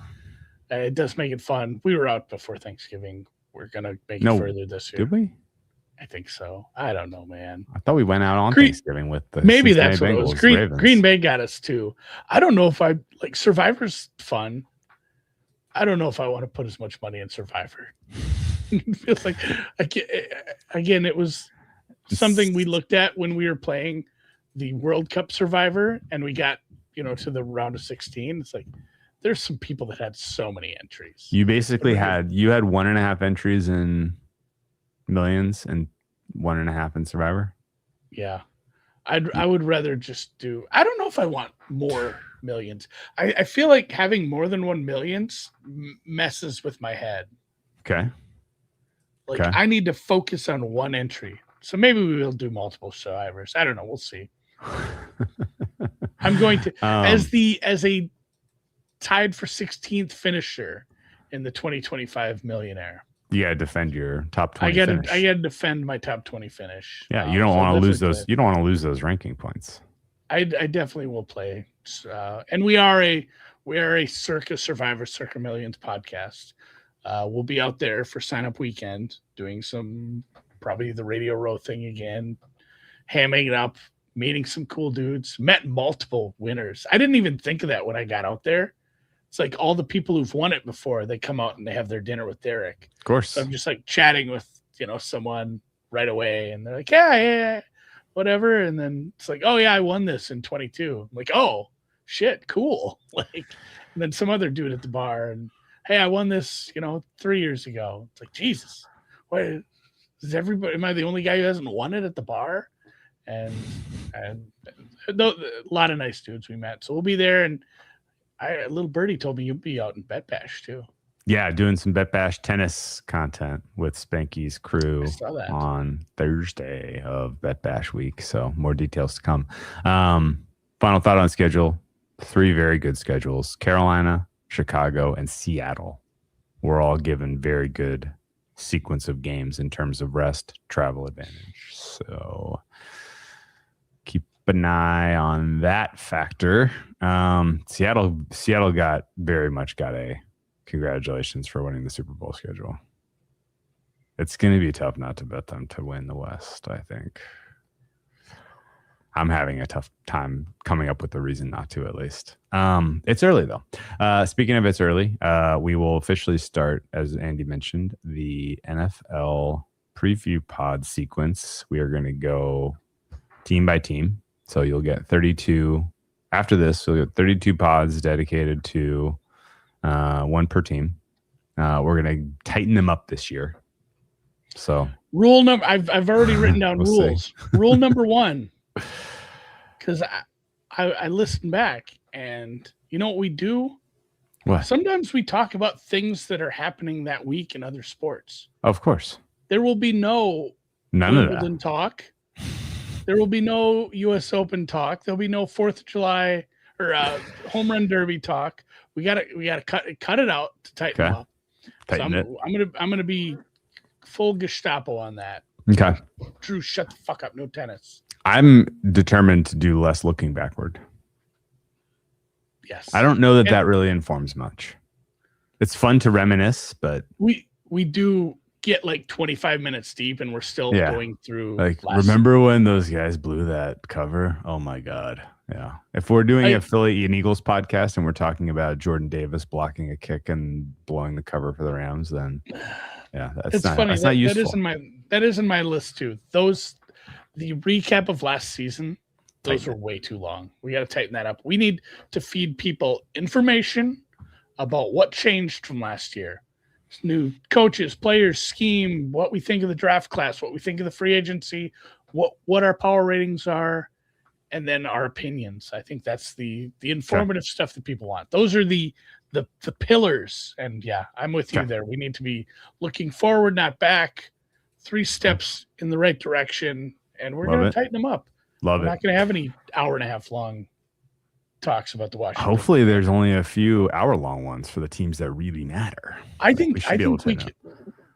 It does make it fun. We were out before Thanksgiving. We're gonna make it further this year. Did we? I think so. I don't know, man. I thought we went out on Thanksgiving with the maybe that's what it was. Green Bay got us too. I don't know if I like Survivor's fun. I don't know if I want to put as much money in Survivor. It feels like again, it was something we looked at when we were playing the World Cup Survivor, and we got to the round of 16. It's like there's some people that had so many entries. You basically had 1.5 entries in Millions and 1.5 in Survivor. Yeah, I would rather just do. I don't know if I want more millions. I feel like having more than 1 million messes with my head. Okay. Like, Okay. I need to focus on one entry. So maybe we will do multiple survivors. I don't know. We'll see. I'm going to as a tied for 16th finisher in the 2025 Millionaire. You got to defend your top 20 finish. I got to defend my top 20 finish. Yeah, you don't want to lose those. You don't want to lose those ranking points. I definitely will play. And we are a Circa Survivor Circa Millions podcast. We'll be out there for sign up weekend doing some probably the Radio Row thing again, hamming it up, meeting some cool dudes, met multiple winners. I didn't even think of that when I got out there. It's like all the people who've won it before, they come out and they have their dinner with Derek. Of course. So I'm just like chatting with, someone right away. And they're like, yeah, whatever. And then it's like, oh yeah, I won this in 22. I'm like, oh shit, cool. Like, and then some other dude at the bar and, hey, I won this, 3 years ago. It's like, Jesus, what is everybody? Am I the only guy who hasn't won it at the bar? And a lot of nice dudes we met. So we'll be there. And little birdie told me you'll be out in Bet Bash too. Yeah, doing some Bet Bash tennis content with Spanky's crew on Thursday of Bet Bash week. So more details to come. Final thought on schedule. 3 very good schedules. Carolina, Chicago, and Seattle. We're all given very good sequence of games in terms of rest, travel advantage. So keep an eye on that factor. Seattle got a congratulations for winning the Super Bowl schedule. It's going to be tough not to bet them to win the West, I think. I'm having a tough time coming up with a reason not to, at least. It's early, though. Speaking of it's early, we will officially start, as Andy mentioned, the NFL preview pod sequence. We are going to go team by team. So you'll get 32. After this, you'll get 32 pods dedicated to one per team. We're going to tighten them up this year. So rule number, I've already written down rules. Rule number 1. Because I listened back, and you know what we do? What? Sometimes we talk about things that are happening that week in other sports. Of course. There will be no Wimbledon talk. There will be no U.S. Open talk. There'll be no 4th of July or home run derby talk. We gotta cut it out to tighten it up. Tighten it. I'm gonna be full Gestapo on that. Okay. Drew, shut the fuck up. No tennis. I'm determined to do less looking backward. Yes. I don't know that really informs much. It's fun to reminisce, but we do get like 25 minutes deep, and we're still going through. Like, remember when those guys blew that cover? Oh my God. Yeah. If we're doing a Philly and Eagles podcast and we're talking about Jordan Davis blocking a kick and blowing the cover for the Rams, then yeah, that's funny. That's not useful. That is in my list too. The recap of last season, those were way too long. We got to tighten that up. We need to feed people information about what changed from last year. New coaches, players, scheme, what we think of the draft class, what we think of the free agency, what our power ratings are, and then our opinions. I think that's the informative stuff that people want. Those are the pillars. And yeah, I'm with you there. We need to be looking forward, not back. 3 steps in the right direction. And we're going to tighten them up. We're not going to have any hour-and-a-half long talks about the Washington. Hopefully, there's only a few hour-long ones for the teams that really matter. I think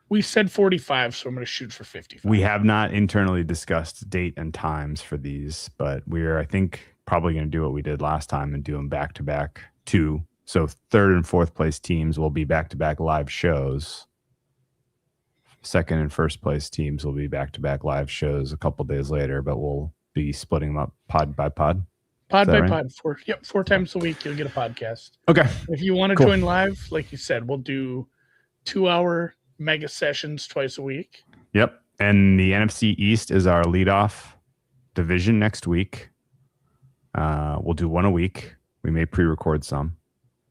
we said 45, so I'm going to shoot for 55. We have not internally discussed date and times for these, but we're, I think, probably going to do what we did last time and do them back-to-back too. So 3rd and 4th place teams will be back-to-back live shows. 2nd and 1st place teams will be back-to-back live shows a couple days later, but we'll be splitting them up pod by pod. Pod by pod. 4 times a week, you'll get a podcast. Okay. If you want to join live, like you said, we'll do 2-hour mega sessions twice a week. Yep. And the NFC East is our leadoff division next week. We'll do 1 a week. We may pre-record some,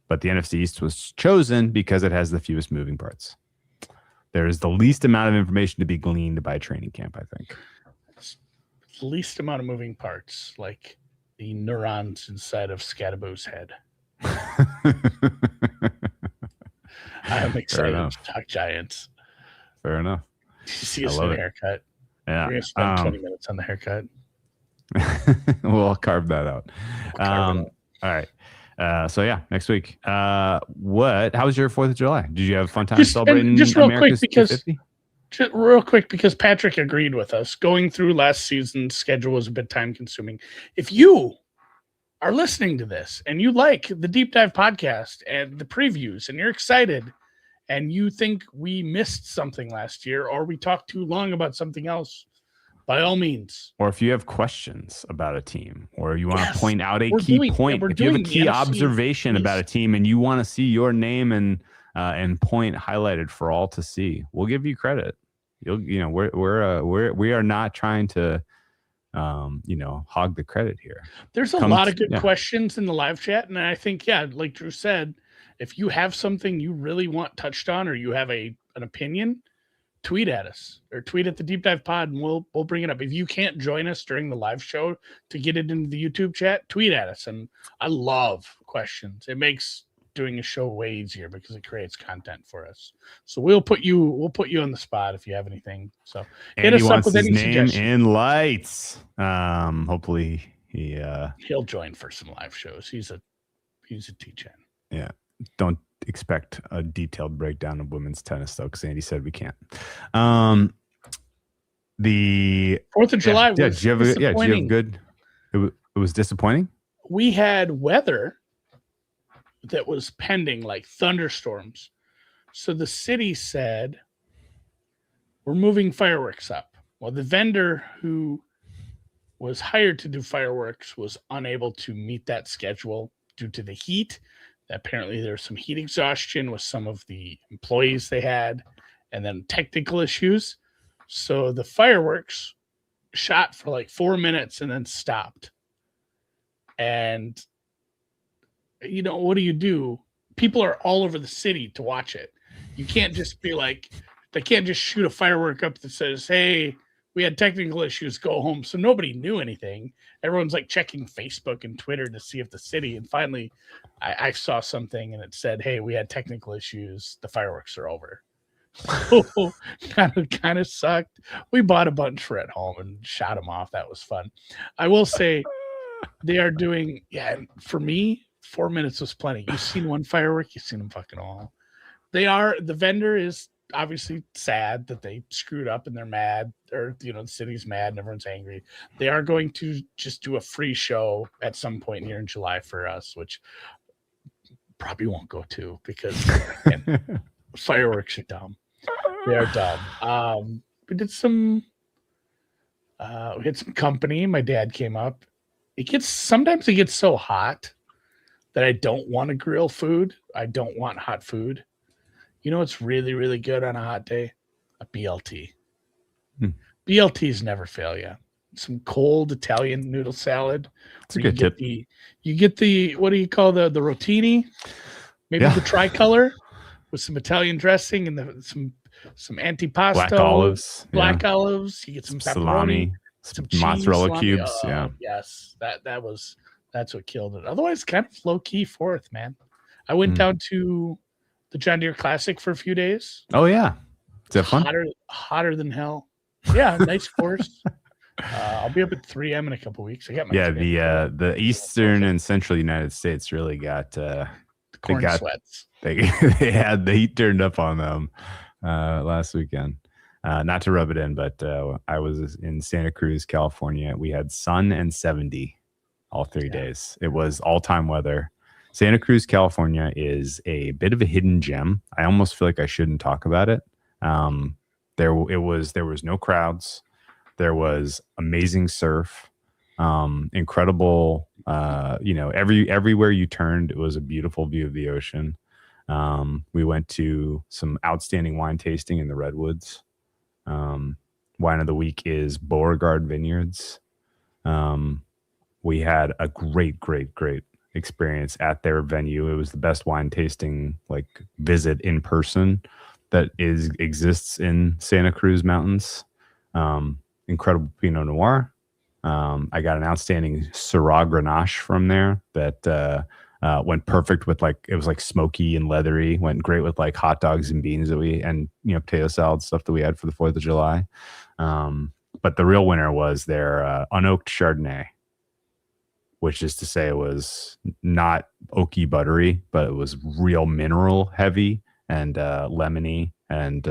but the NFC East was chosen because it has the fewest moving parts. There is the least amount of information to be gleaned by training camp, I think. It's the least amount of moving parts, like the neurons inside of Scadaboo's head. I'm excited to talk Giants. Fair enough. you see I his love new it. haircut? Yeah. We're gonna spend 20 minutes on the haircut. We'll carve that out. We'll carve it out. All right. So yeah, next week. How was your 4th of July? Did you have a fun time celebrating just real America's quick, because 250? just real quick, because Patrick agreed with us. Going through last season's schedule was a bit time consuming. If you are listening to this and you like the Deep Dive podcast and the previews and you're excited and you think we missed something last year or we talked too long about something else, by all means. Or if you have questions about a team, or you want to Yes, point out a we're key doing- point, we're if you have a doing the key NFC observation about a East. team and you want to see your name and point highlighted for all to see, we'll give you credit. We are not trying to hog the credit here. There's a lot of good questions in the live chat, and I think, like Drew said, if you have something you really want touched on, or you have an opinion, tweet at us or tweet at the Deep Dive Pod, and we'll bring it up. If you can't join us during the live show to get it into the YouTube chat, tweet at us. And I love questions. It makes doing a show way easier because it creates content for us. So we'll put you on the spot if you have anything. So hit us up with any suggestions. In lights. Hopefully he'll join for some live shows. He's a T-Chan. Yeah. Don't expect a detailed breakdown of women's tennis though, because Andy said we can't. The 4th of July was did you have good? It was disappointing. We had weather that was pending, like thunderstorms. So the city said, we're moving fireworks up. Well, the vendor who was hired to do fireworks was unable to meet that schedule due to the heat. Apparently there was some heat exhaustion with some of the employees they had, and then technical issues. So the fireworks shot for like 4 minutes and then stopped. And what do you do? People are all over the city to watch it. You can't just be like, they can't just shoot a firework up that says, hey, we had technical issues, go home. So nobody knew anything. Everyone's like checking Facebook and Twitter to see if the city, and finally I saw something and it said, hey, we had technical issues. The fireworks are over. kind of sucked. We bought a bunch for at home and shot them off. That was fun. I will say they are doing, for me, 4 minutes was plenty. You've seen one firework, you've seen them fucking all. The vendor is obviously sad that they screwed up and they're mad, or the city's mad and everyone's angry. They are going to just do a free show at some point here in July for us, which probably won't go to because fireworks are dumb. They are dumb. We did some we had some company. My dad came up. Sometimes it gets so hot that I don't want to grill food. I don't want hot food. It's really, really good on a hot day? A BLT. BLTs never fail you. Some cold Italian noodle salad. It's a good tip. You get the, what do you call the rotini? Maybe the tricolor with some Italian dressing and some antipasto. Black olives. You get some pepperoni, salami, some mozzarella cheese, cubes. salami. Yes. That's what killed it. Otherwise, kind of low key 4th, man. I went down to the John Deere Classic for a few days. Oh yeah, is that fun? Hotter than hell. Yeah, nice course. I'll be up at 3M in a couple weeks. I got my the eastern and central United States really got the corn sweats. They had the heat turned up on them last weekend. Not to rub it in, but I was in Santa Cruz, California. We had sun and 70 all 3 days. It was all-time weather. Santa Cruz, California is a bit of a hidden gem. I almost feel like I shouldn't talk about it. There was no crowds. There was amazing surf, incredible. Everywhere you turned, it was a beautiful view of the ocean. We went to some outstanding wine tasting in the Redwoods. Wine of the week is Beauregard Vineyards. We had a great experience at their venue. It was the best wine tasting visit in person that exists in Santa Cruz Mountains. Incredible Pinot Noir. I got an outstanding Syrah Grenache from there that Went perfect with it was like smoky and leathery. Went great with like hot dogs and beans and potato salad stuff that we had for the 4th of July. But the real winner was their unoaked Chardonnay, which is to say it was not oaky buttery, but it was real mineral heavy and lemony and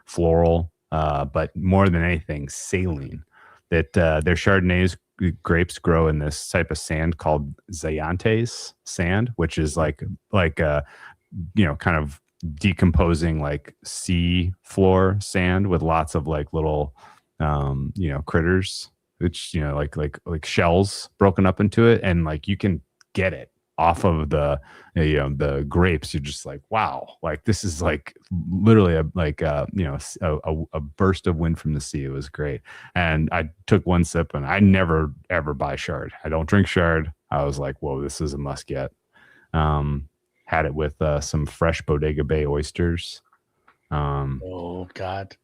floral, but more than anything, saline. That their Chardonnays grapes grow in this type of sand called Zayantes sand, which is like kind of decomposing like sea floor sand with lots of like little critters, which like shells broken up into it, and like you can get it off of the grapes. You're just like, wow, like this is like literally a burst of wind from the sea. It was great. And I took one sip, and I never ever buy Chard. I don't drink Chard. I was like, whoa, this is a must get. Had it with some fresh Bodega Bay oysters. Oh God,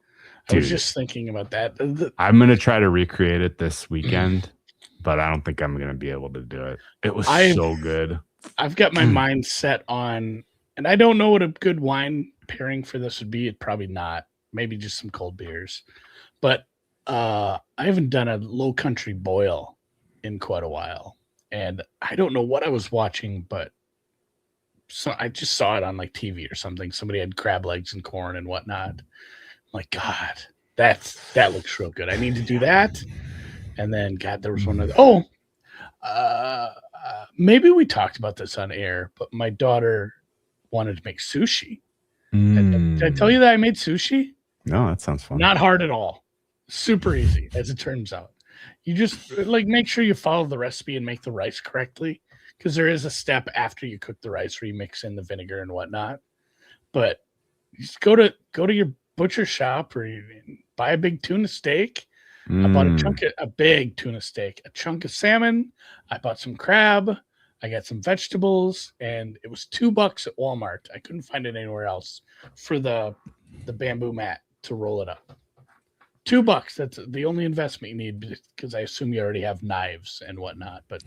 I dude, was just thinking about that. I'm gonna try to recreate it this weekend, but I don't think I'm gonna be able to do it. It was so good. I've got my mind set on, and I don't know what a good wine pairing for this would be. It probably not. Maybe just some cold beers. But I haven't done a low country boil in quite a while, and I don't know what I was watching, but so I just saw it on like TV or something. Somebody had crab legs and corn and whatnot. I'm like, God, that looks real good. I need to do that. And then, God, there was one other. Maybe we talked about this on air, but my daughter wanted to make sushi. Did I tell you that I made sushi? No, that sounds fun. Not hard at all. Super easy, as it turns out. You just make sure you follow the recipe and make the rice correctly, because there is a step after you cook the rice where you mix in the vinegar and whatnot. But you just go to your butcher shop, or you buy a big tuna steak. I bought a big tuna steak, a chunk of salmon. I bought some crab. I got some vegetables, and it was $2 at Walmart. I couldn't find it anywhere else for the bamboo mat to roll it up. $2. That's the only investment you need, because I assume you already have knives and whatnot. But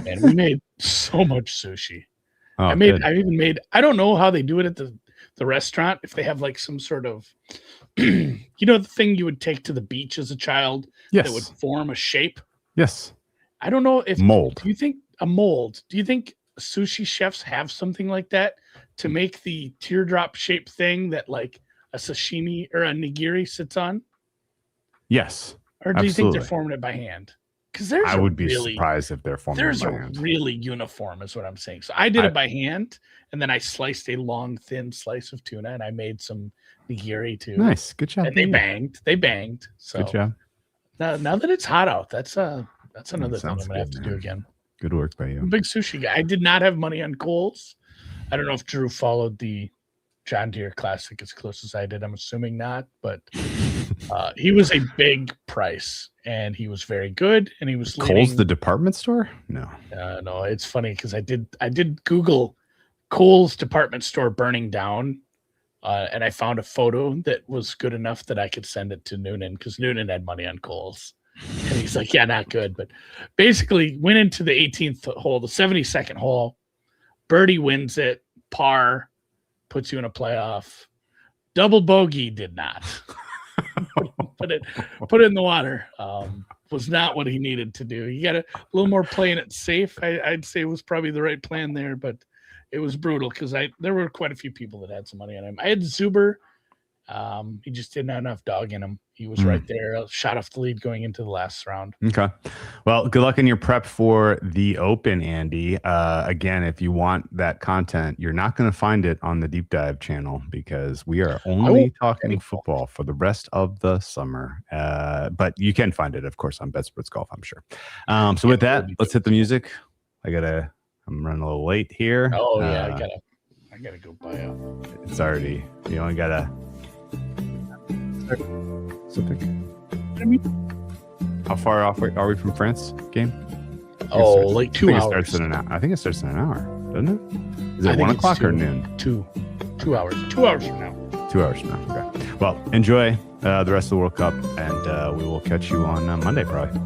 man, we made so much sushi. Oh, I don't know how they do it at the restaurant, if they have like some sort of the thing you would take to the beach as a child, yes, that would form a shape. Yes. I don't know if mold. Do you think a mold? Do you think sushi chefs have something like that to make the teardrop shaped thing that like a sashimi or a nigiri sits on? Yes. Or do you think they're forming it by hand? Because I would be surprised if they're forming it by hand. Really uniform, is what I'm saying. So I did it by hand, and then I sliced a long, thin slice of tuna, and I made some nigiri too. Nice, good job. And they banged. So good job. Now that it's hot out, that's another thing I'm gonna have to do again. Good work by you. I'm a big sushi guy. I did not have money on Kohl's. I don't know if Drew followed the John Deere Classic as close as I did. I'm assuming not, but he was a big price, and he was very good, and he was leading. Kohl's, the department store? No. No, it's funny because I did Google Kohl's department store burning down, and I found a photo that was good enough that I could send it to Noonan, because Noonan had money on Kohl's. And he's like, yeah, not good. But basically went into the 18th hole, the 72nd hole. Birdie wins it. Par puts you in a playoff. Double bogey did not. put it in the water. Was not what he needed to do. He got a little more playing it safe. I'd say it was probably the right plan there, but it was brutal because there were quite a few people that had some money on him. I had Zuber. He just didn't have enough dog in him. He was right there, shot off the lead going into the last round. Okay. Well, good luck in your prep for the Open, Andy. Again, if you want that content, you're not going to find it on the Deep Dive channel, because we are only talking football for the rest of the summer. But you can find it, of course, on Bet Sports Golf, I'm sure. So with that, let's hit the music. I'm running a little late here. Oh yeah, I gotta go buy up. It's already, you only gotta. How far off are we from France game? Like 2 hours. Starts in an hour. I think it starts in an hour, doesn't it? Is it 1 o'clock or noon? 2 hours. 2 hours from now. 2 hours from now. Okay. Well, enjoy the rest of the World Cup, and we will catch you on Monday, probably.